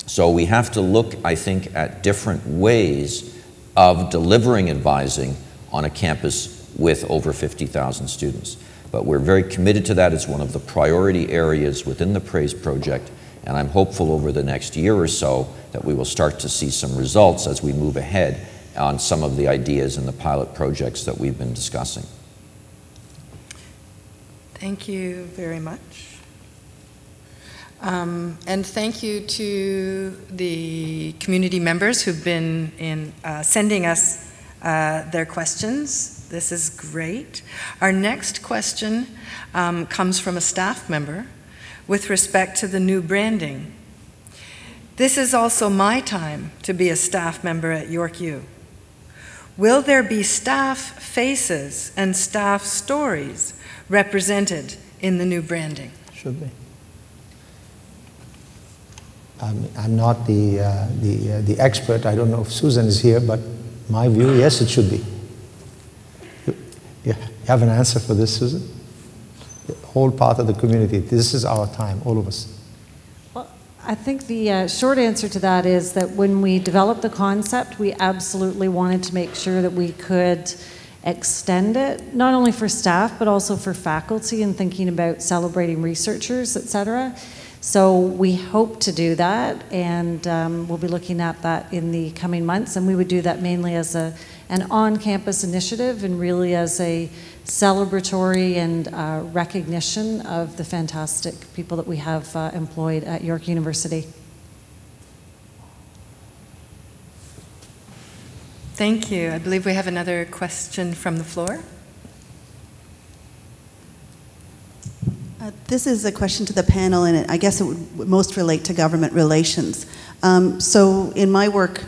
So we have to look, I think, at different ways of delivering advising on a campus with over 50,000 students. But we're very committed to that. It's one of the priority areas within the PRAISE project, and I'm hopeful over the next year or so that we will start to see some results as we move ahead on some of the ideas and the pilot projects that we've been discussing. Thank you very much. And thank you to the community members who've been sending us their questions. This is great. Our next question comes from a staff member with respect to the new branding. This is also my time to be a staff member at York U. Will there be staff faces and staff stories represented in the new branding? Should be. I'm not the expert. I don't know if Susan is here, but my view, yes, it should be. You have an answer for this, Susan? The whole part of the community. This is our time, all of us. Well, I think the short answer to that is that when we developed the concept, we absolutely wanted to make sure that we could extend it, not only for staff, but also for faculty and thinking about celebrating researchers, et cetera. So we hope to do that, and we'll be looking at that in the coming months, and we would do that mainly as an on-campus initiative and really as a celebratory and recognition of the fantastic people that we have employed at York University. Thank you. I believe we have another question from the floor. This is a question to the panel, and I guess it would most relate to government relations. So in my work,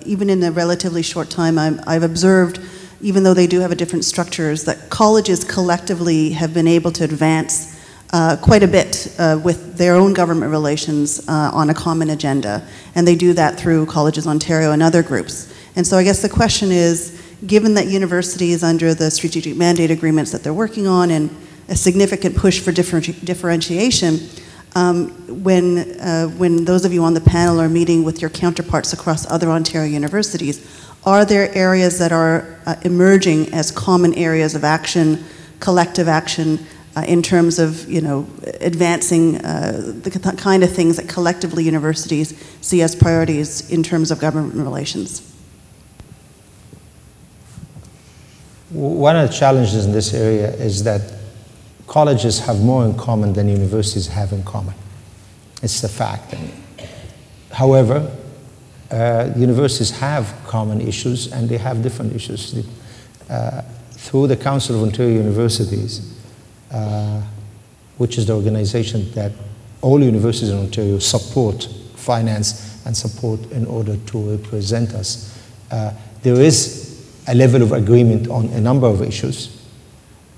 even in a relatively short time, I've observed, even though they do have different structures, that colleges collectively have been able to advance quite a bit with their own government relations on a common agenda. And they do that through Colleges Ontario and other groups. And so I guess the question is, given that universities under the strategic mandate agreements that they're working on and a significant push for differentiation, when those of you on the panel are meeting with your counterparts across other Ontario universities, are there areas that are emerging as common areas of action, collective action, in terms of, you know, advancing the kind of things that collectively universities see as priorities in terms of government relations? One of the challenges in this area is that colleges have more in common than universities have in common. It's a fact. However, universities have common issues and they have different issues. Through the Council of Ontario Universities, which is the organization that all universities in Ontario support, finance, and support in order to represent us, there is a level of agreement on a number of issues,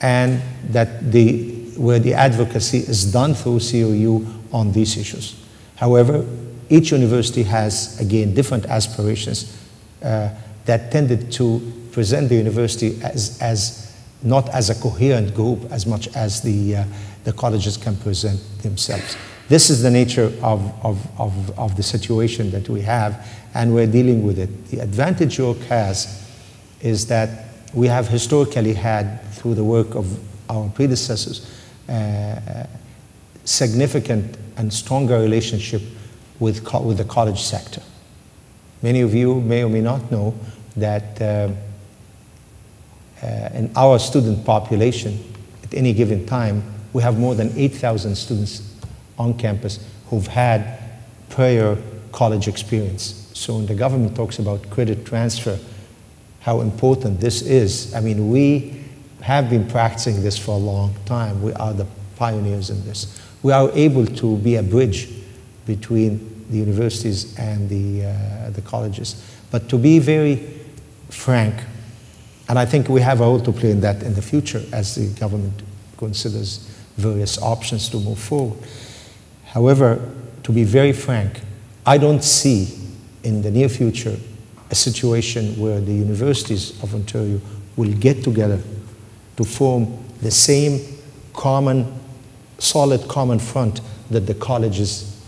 and that where the advocacy is done through COU on these issues. However, each university has, again, different aspirations that tended to present the university as not as a coherent group as much as the colleges can present themselves. This is the nature of the situation that we have, and we're dealing with it. The advantage York has is that we have historically had, through the work of our predecessors, significant and stronger relationship with the college sector. Many of you may or may not know that in our student population, at any given time, we have more than 8,000 students on campus who've had prior college experience. So when the government talks about credit transfer, how important this is, I mean, we have been practicing this for a long time. We are the pioneers in this. We are able to be a bridge between the universities and the colleges. But to be very frank, and I think we have a role to play in that in the future as the government considers various options to move forward. However, to be very frank, I don't see in the near future a situation where the universities of Ontario will get together to form the same solid common front that the colleges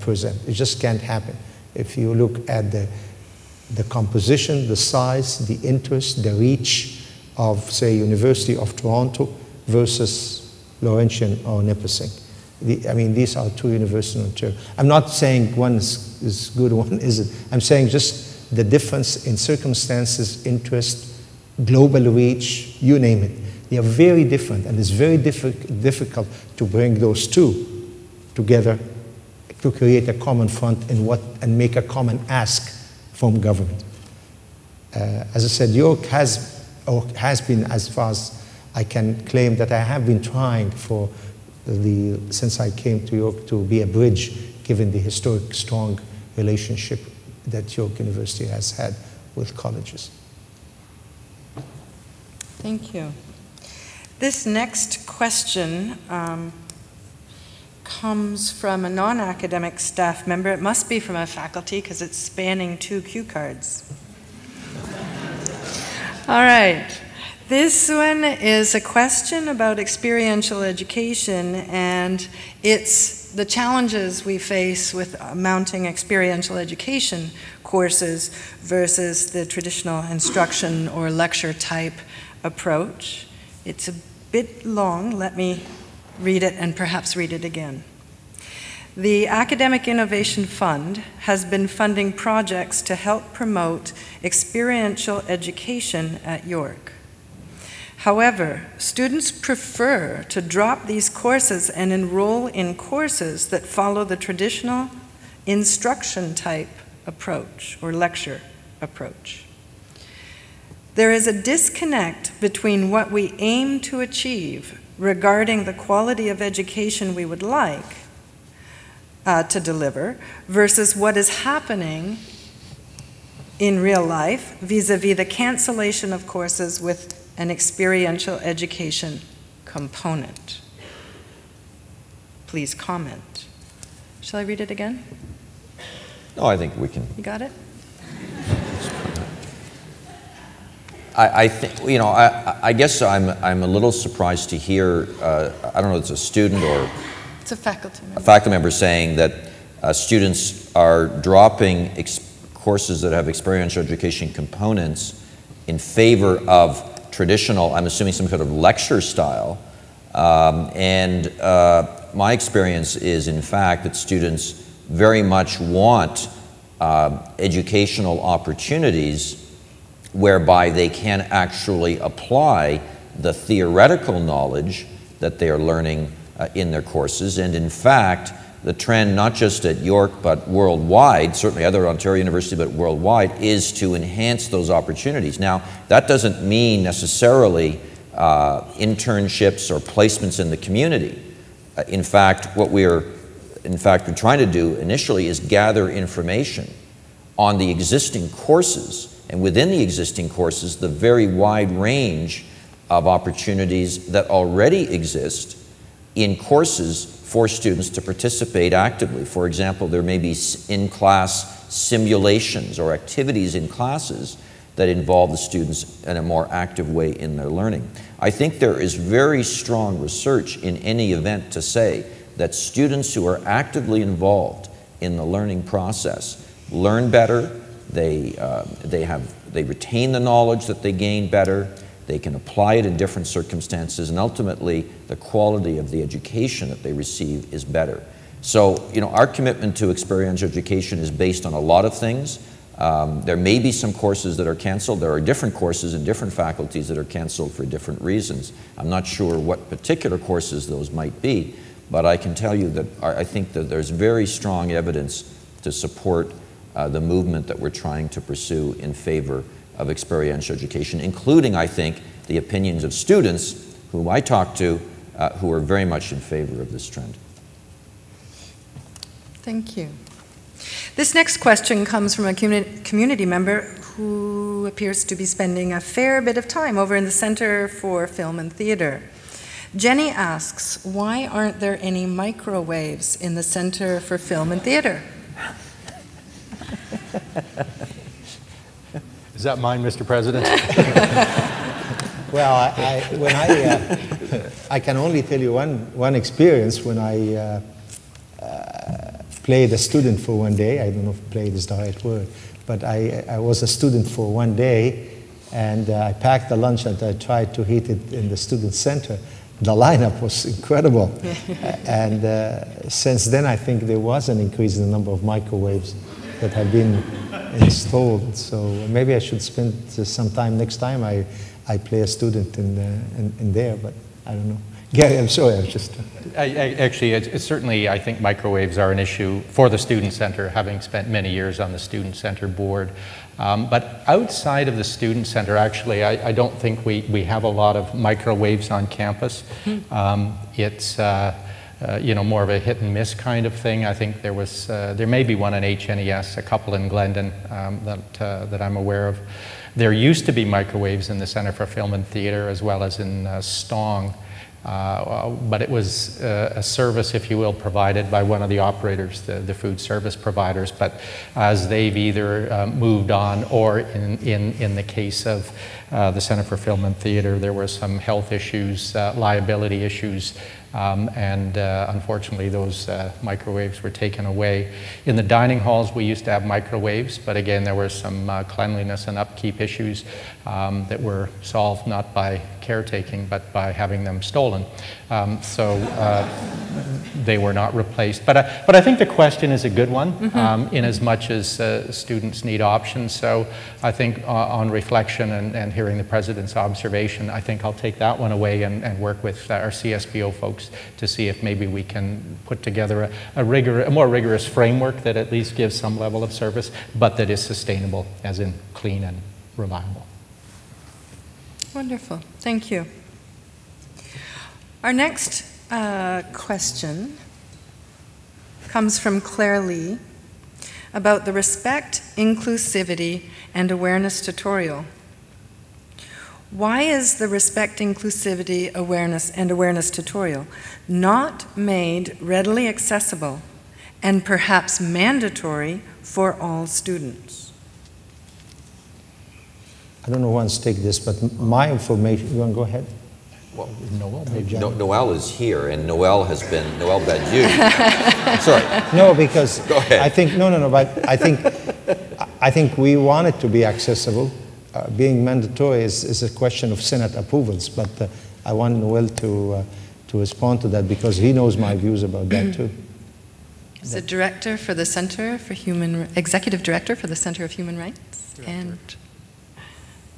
present. It just can't happen. If you look at the composition, the size, the interest, the reach of, say, University of Toronto versus Laurentian or Nipissing. I mean, these are two universities in Ontario. I'm not saying one is good, one isn't. I'm saying just the difference in circumstances, interest, global reach, you name it. They are very different, and it's very difficult to bring those two together to create a common front and make a common ask from government. As I said, York has been, as far as I can claim, that I have been trying since I came to York to be a bridge, given the historic strong relationship that York University has had with colleges. Thank you. This next question comes from a non-academic staff member. It must be from a faculty because it's spanning 2 cue cards. All right. This one is a question about experiential education, and it's the challenges we face with mounting experiential education courses versus the traditional instruction or lecture type approach. It's a bit long. Let me read it and perhaps read it again. The Academic Innovation Fund has been funding projects to help promote experiential education at York. However, students prefer to drop these courses and enroll in courses that follow the traditional instruction type approach or lecture approach. There is a disconnect between what we aim to achieve regarding the quality of education we would like to deliver versus what is happening in real life vis-a-vis the cancellation of courses with an experiential education component. Please comment. Shall I read it again? No, I think we can. You got it? I think, you know, I guess I'm a little surprised to hear, I don't know if it's a student or it's a faculty member. A faculty member saying that students are dropping courses that have experiential education components in favor of traditional, I'm assuming some kind of lecture style. My experience is, in fact, that students very much want educational opportunities whereby they can actually apply the theoretical knowledge that they are learning in their courses. And in fact, the trend, not just at York, but worldwide, certainly other Ontario University, but worldwide, is to enhance those opportunities. Now, that doesn't mean necessarily internships or placements in the community. In fact, what we're trying to do initially is gather information on the existing courses, and within the existing courses, the very wide range of opportunities that already exist in courses for students to participate actively. For example, there may be in-class simulations or activities in classes that involve the students in a more active way in their learning. I think there is very strong research in any event to say that students who are actively involved in the learning process learn better, they retain the knowledge that they gain better, they can apply it in different circumstances, and ultimately the quality of the education that they receive is better. So, you know, our commitment to experiential education is based on a lot of things. There may be some courses that are canceled. There are different courses in different faculties that are canceled for different reasons. I'm not sure what particular courses those might be, but I can tell you that I think that there's very strong evidence to support the movement that we're trying to pursue in favor of experiential education, including, I think, the opinions of students whom I talk to who are very much in favor of this trend. Thank you. This next question comes from a community member who appears to be spending a fair bit of time over in the Center for Film and Theatre. Jenny asks, why aren't there any microwaves in the Center for Film and Theatre? Is that mine, Mr. President? Well, I can only tell you one experience when I played a student for one day. I don't know if played is the right word, but I was a student for one day, and I packed the lunch and I tried to heat it in the student center. The lineup was incredible. And since then, I think there was an increase in the number of microwaves that have been installed. So maybe I should spend some time next time I play a student in there, but I don't know. Yeah, I'm sorry, I was just... Actually, it's certainly, I think microwaves are an issue for the Student Center, having spent many years on the Student Center board. But outside of the Student Center, actually, I don't think we have a lot of microwaves on campus. It's you know, more of a hit and miss kind of thing. I think there may be one in HNES, a couple in Glendon that I'm aware of. There used to be microwaves in the Center for Film and Theatre as well as in Stong. But it was a service, if you will, provided by one of the operators, the food service providers. But as they've either moved on, or in the case of the Center for Film and Theatre, there were some health issues, liability issues, and unfortunately those microwaves were taken away. In the dining halls we used to have microwaves, but again there were some cleanliness and upkeep issues that were solved not by caretaking but by having them stolen. So they were not replaced. But I think the question is a good one, in as much as students need options. So I think on reflection and hearing the President's observation, I think I'll take that one away and work with our CSBO folks to see if maybe we can put together a more rigorous framework that at least gives some level of service, but that is sustainable, as in clean and reliable. Wonderful. Thank you. Our next question comes from Claire Lee about the Respect, Inclusivity, and Awareness tutorial. Why is the Respect, Inclusivity, Awareness, and Awareness tutorial not made readily accessible and perhaps mandatory for all students? I don't know who wants to take this, but my information, you want to go ahead? Well, Noel is here, and Noel has been, Noel Badiou. I'm sorry. No, because go ahead. I think, no, but I think we want it to be accessible. Being mandatory is a question of Senate approvals, but I want Noel to respond to that because he knows my views about that too. He's the director for the Center for Executive Director for the Center of Human Rights.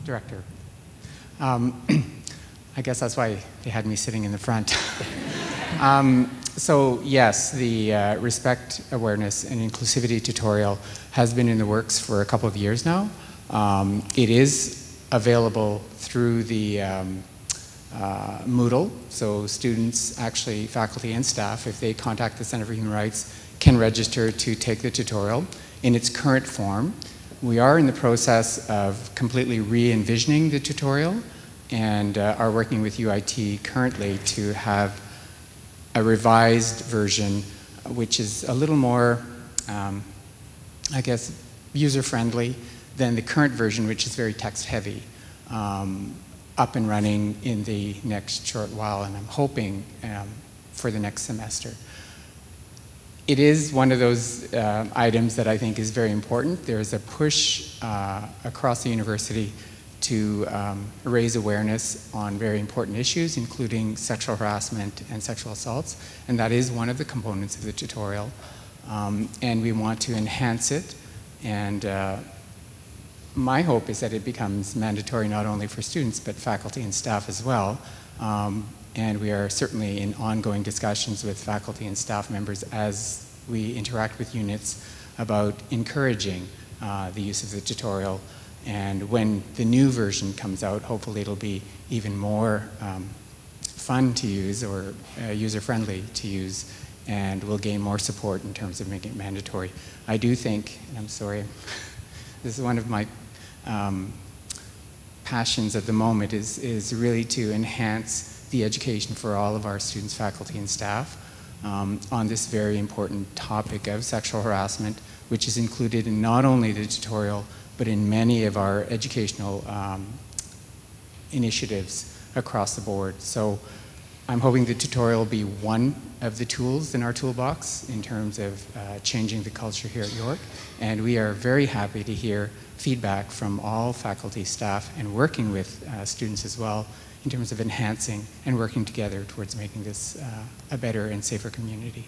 Director. I guess that's why they had me sitting in the front. So yes, the Respect, Awareness, and Inclusivity tutorial has been in the works for a couple of years now. It is available through the Moodle, so students, actually faculty and staff, if they contact the Center for Human Rights, can register to take the tutorial in its current form. We are in the process of completely re-envisioning the tutorial and are working with UIT currently to have a revised version which is a little more, I guess, user-friendly than the current version, which is very text-heavy, up and running in the next short while, and I'm hoping for the next semester. It is one of those items that I think is very important. There is a push across the university to raise awareness on very important issues, including sexual harassment and sexual assaults, and that is one of the components of the tutorial. And we want to enhance it, and my hope is that it becomes mandatory not only for students, but faculty and staff as well. And we are certainly in ongoing discussions with faculty and staff members as we interact with units about encouraging the use of the tutorial. And when the new version comes out, hopefully it'll be even more fun to use or user-friendly to use, and we'll gain more support in terms of making it mandatory. I do think, and I'm sorry, this is one of my passions at the moment, is really to enhance the education for all of our students, faculty, and staff on this very important topic of sexual harassment, which is included in not only the tutorial, but in many of our educational initiatives across the board. So I'm hoping the tutorial will be one of the tools in our toolbox in terms of changing the culture here at York. And we are very happy to hear feedback from all faculty, staff, and working with students as well in terms of enhancing and working together towards making this a better and safer community.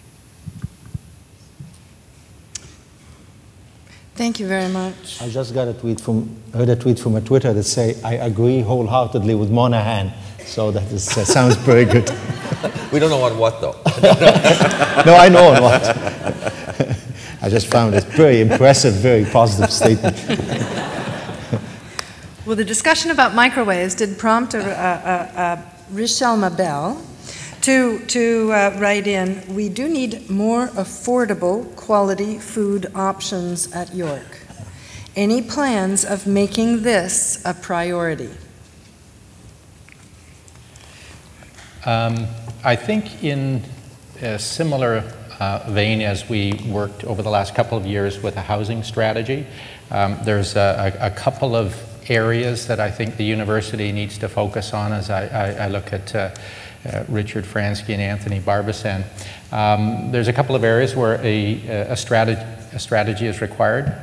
Thank you very much. I just got a tweet heard a tweet from a Twitter that say, I agree wholeheartedly with Monahan. So that is, sounds very good. We don't know on what, though. No, I know on what. I just found it very impressive, very positive statement. Well, the discussion about microwaves did prompt Richelle Mabel to write in, we do need more affordable quality food options at York. Any plans of making this a priority? I think in a similar vein as we worked over the last couple of years with a housing strategy, there's a couple of areas that I think the university needs to focus on as I look at Richard Fransky and Anthony Barbasan. There's a couple of areas where a strategy is required.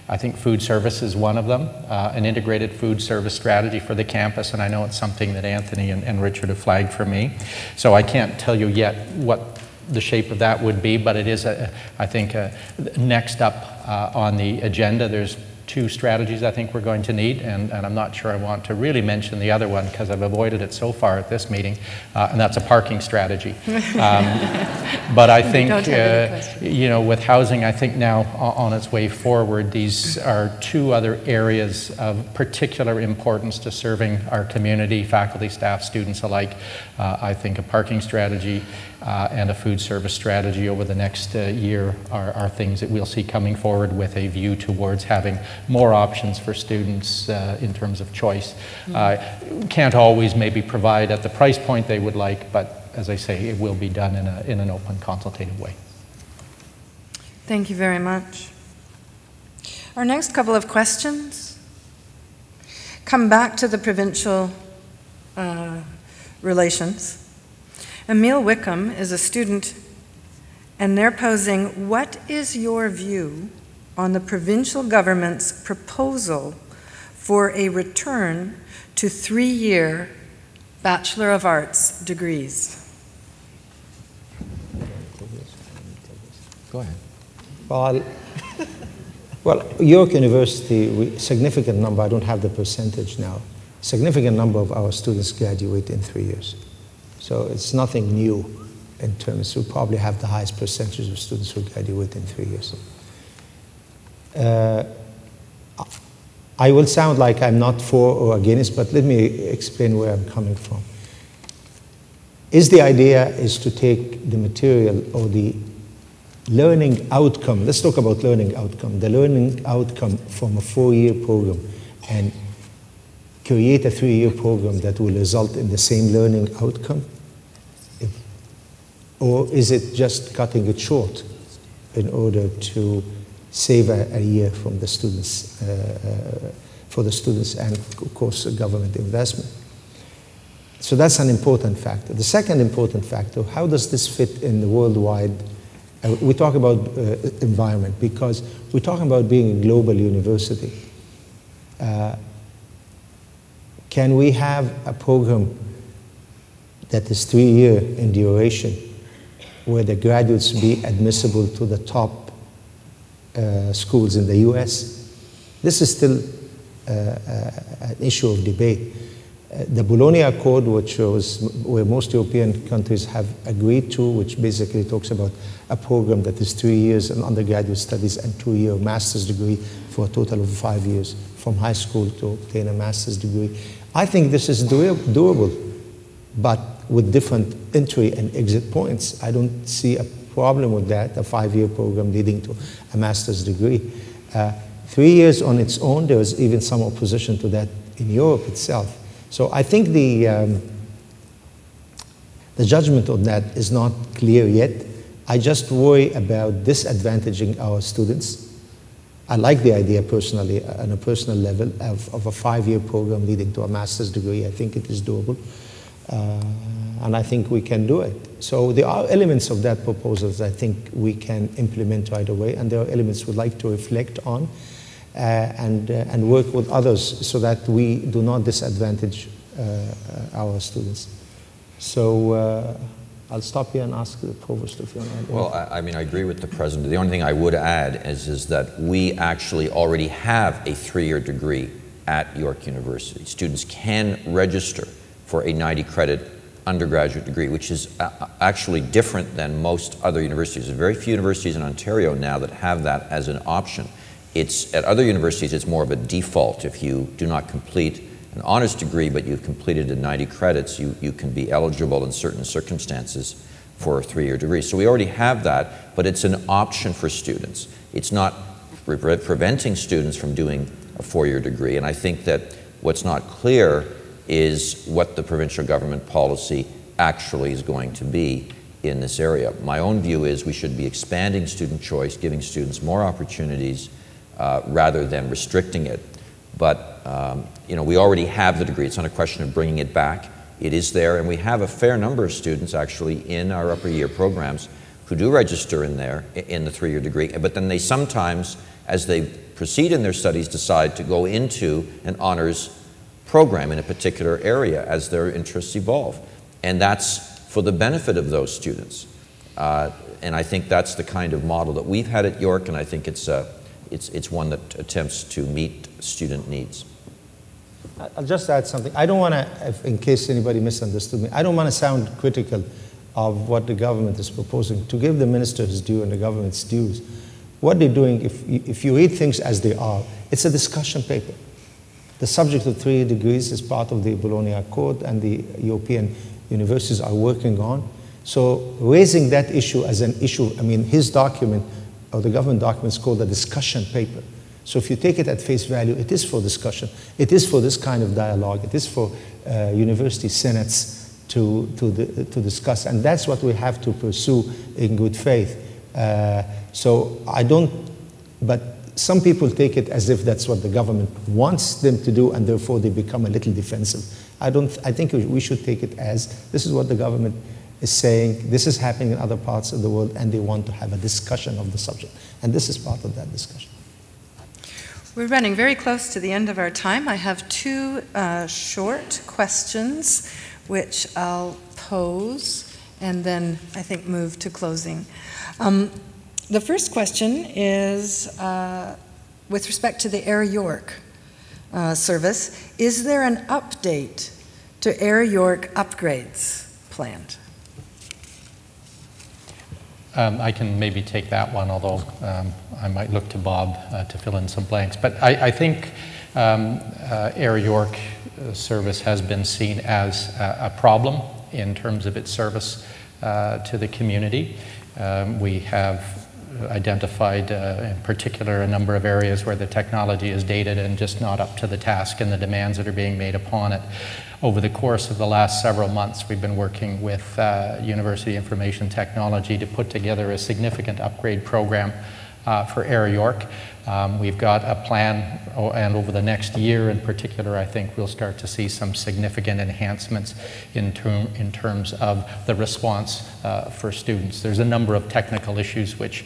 I think food service is one of them, an integrated food service strategy for the campus, and I know it's something that Anthony and Richard have flagged for me. So I can't tell you yet what the shape of that would be, but it is, I think, next up on the agenda. There's two strategies I think we're going to need, and I'm not sure I want to really mention the other one because I've avoided it so far at this meeting, and that's a parking strategy. But I think, you know, with housing, I think now on its way forward, these are two other areas of particular importance to serving our community, faculty, staff, students alike. I think a parking strategy and a food service strategy over the next year are things that we'll see coming forward with a view towards having more options for students in terms of choice. Can't always maybe provide at the price point they would like, but as I say, it will be done in an open consultative way. Thank you very much. Our next couple of questions come back to the provincial relations. Emil Wickham is a student, and they're posing, what is your view on the provincial government's proposal for a return to 3-year Bachelor of Arts degrees? Go ahead. Well, York University, significant number, I don't have the percentage now, significant number of our students graduate in 3 years. So it's nothing new in terms, we probably have the highest percentage of students who graduate in 3 years. I will sound like I'm not for or against, but let me explain where I'm coming from. The idea is to take the material or the learning outcome, let's talk about learning outcome, the learning outcome from a 4-year program and create a 3-year program that will result in the same learning outcome? Or is it just cutting it short in order to save a year from the students, for the students and, of course, government investment? So that's an important factor. The second important factor, how does this fit in the worldwide? We talk about environment because we're talking about being a global university. Can we have a program that is 3-year in duration where the graduates be admissible to the top schools in the US? This is still an issue of debate. The Bologna Accord, which was where most European countries have agreed to, which basically talks about a program that is 3 years in undergraduate studies and 2-year master's degree for a total of 5 years, from high school to obtain a master's degree. I think this is doable, but with different entry and exit points. I don't see a problem with that, a 5-year program leading to a master's degree. 3 years on its own, there is even some opposition to that in Europe itself. So I think the judgment on that is not clear yet. I just worry about disadvantaging our students. I like the idea personally, on a personal level, of a 5-year program leading to a master's degree. I think it is doable. And I think we can do it. So there are elements of that proposal that I think we can implement right away, and there are elements we'd like to reflect on and work with others so that we do not disadvantage our students. So I'll stop here and ask the provost if you want to. Well, I mean, I agree with the president. The only thing I would add is that we actually already have a 3-year degree at York University. Students can register for a 90-credit undergraduate degree, which is actually different than most other universities. There's very few universities in Ontario now that have that as an option. At other universities, it's more of a default. If you do not complete an honors degree, but you've completed in 90 credits, you can be eligible in certain circumstances for a 3-year degree. So we already have that, but it's an option for students. It's not preventing students from doing a 4-year degree, and I think that what's not clear is what the provincial government policy actually is going to be in this area. My own view is we should be expanding student choice, giving students more opportunities rather than restricting it. But you know, we already have the degree. It's not a question of bringing it back. It is there, and we have a fair number of students actually in our upper year programs who do register in there in the 3-year degree, but then they sometimes, as they proceed in their studies, decide to go into an honors program in a particular area as their interests evolve. And that's for the benefit of those students. And I think that's the kind of model that we've had at York, and I think it's one that attempts to meet student needs. I'll just add something. I don't want to, in case anybody misunderstood me, I don't want to sound critical of what the government is proposing. To give the minister his due and the government's dues, what they're doing, if you read things as they are, it's a discussion paper. The subject of 3-year degrees is part of the Bologna Accord, and the European universities are working on. So raising that issue as an issue, I mean, his document, or the government document, is called a discussion paper. So if you take it at face value, it is for discussion. It is for this kind of dialogue. It is for university senates to discuss. And that's what we have to pursue in good faith. So I don't, but some people take it as if that's what the government wants them to do, and therefore they become a little defensive. I think we should take it as this is what the government is saying, this is happening in other parts of the world, and they want to have a discussion of the subject. And this is part of that discussion. We're running very close to the end of our time. I have 2 short questions, which I'll pose, and then I think move to closing. The first question is with respect to the Air York service. Is there an update to Air York upgrades planned? I can maybe take that one, although I might look to Bob to fill in some blanks. But I think Air York service has been seen as a problem in terms of its service to the community. We have identified in particular a number of areas where the technology is dated and just not up to the task and the demands that are being made upon it. Over the course of the last several months, we've been working with University Information Technology to put together a significant upgrade program for Air York. We've got a plan, and over the next year in particular, I think we'll start to see some significant enhancements in terms of the response for students. There's a number of technical issues which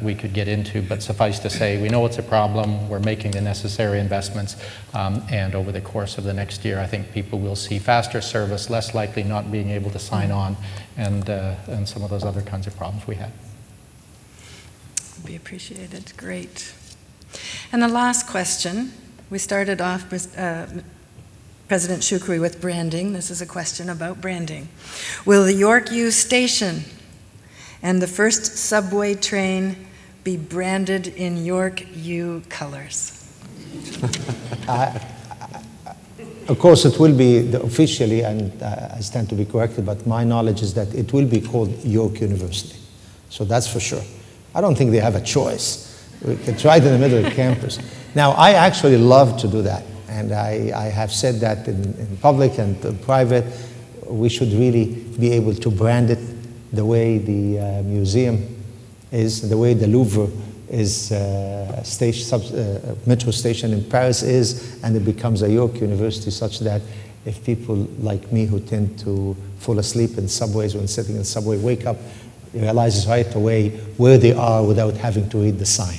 we could get into, but suffice to say, we know it's a problem, we're making the necessary investments, and over the course of the next year, I think people will see faster service, less likely not being able to sign on, and some of those other kinds of problems we had. Be appreciated. Great. And the last question, we started off with President Shoukri with branding. This is a question about branding. Will the York U station and the first subway train be branded in York U colors? Of course, it will be officially, and I stand to be corrected, but my knowledge is that it will be called York University. So that's for sure. I don't think they have a choice. It's right in the middle of the campus. Now, I actually love to do that, and I have said that in public and private. We should really be able to brand it the way the museum is, the way the Louvre is, metro station in Paris is, and it becomes a York University, such that if people like me who tend to fall asleep in subways when sitting in the subway wake up, realizes right away where they are without having to read the sign.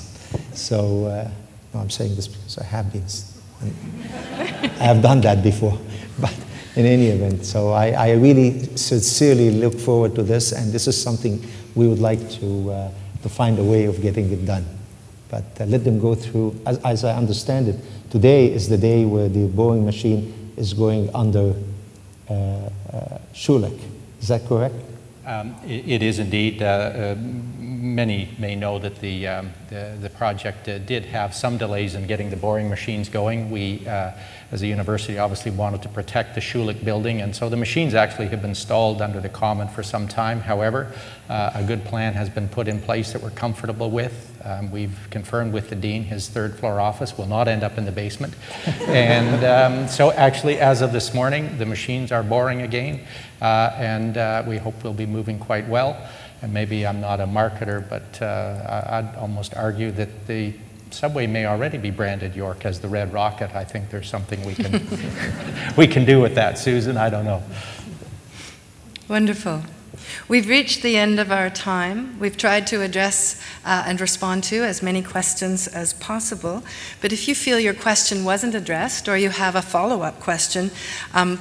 So I'm saying this because I have been, I have done that before. But in any event, so I really sincerely look forward to this, and this is something we would like to find a way of getting it done. But let them go through, as I understand it, today is the day where the Boeing machine is going under Schulich. Is that correct? It is indeed. Many may know that the project did have some delays in getting the boring machines going. We, as a university, obviously wanted to protect the Schulich building, and so the machines actually have been installed under the common for some time. However, a good plan has been put in place that we're comfortable with. We've confirmed with the dean his third-floor office will not end up in the basement. And so actually, as of this morning, the machines are boring again, and we hope we'll be moving quite well. And maybe I'm not a marketer, but I'd almost argue that the subway may already be branded York as the Red Rocket. I think there's something we can, we can do with that, Susan. I don't know. Wonderful. We've reached the end of our time. We've tried to address and respond to as many questions as possible. But if you feel your question wasn't addressed or you have a follow-up question,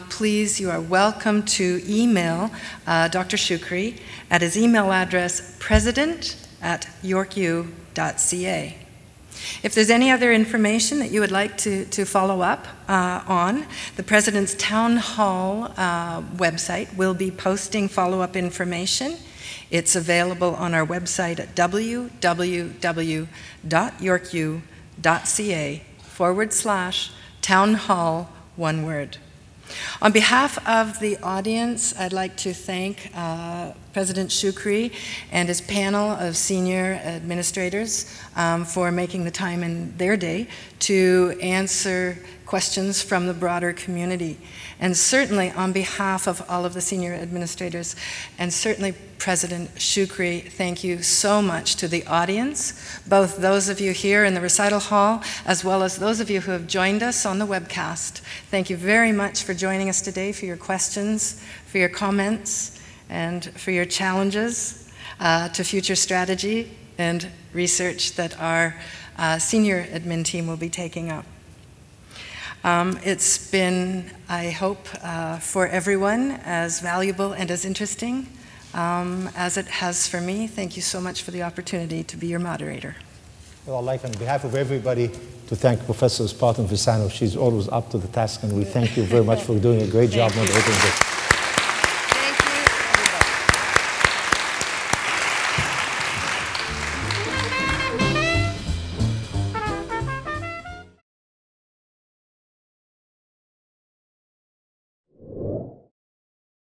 please, you are welcome to email Dr. Shoukri at his email address, president@yorku.ca. If there's any other information that you would like to follow up on, the President's Town Hall website will be posting follow-up information. It's available on our website at www.yorku.ca/townhall, one word. On behalf of the audience, I'd like to thank President Shoukri and his panel of senior administrators for making the time in their day to answer questions from the broader community. And certainly on behalf of all of the senior administrators, and certainly President Shoukri, thank you so much to the audience, both those of you here in the recital hall, as well as those of you who have joined us on the webcast. Thank you very much for joining us today, for your questions, for your comments, and for your challenges to future strategy and research that our senior admin team will be taking up. It's been, I hope, for everyone as valuable and as interesting as it has for me. Thank you so much for the opportunity to be your moderator. Well, I'd like on behalf of everybody to thank Professor Spartan Visano. She's always up to the task, and we thank you very much for doing a great job moderating this.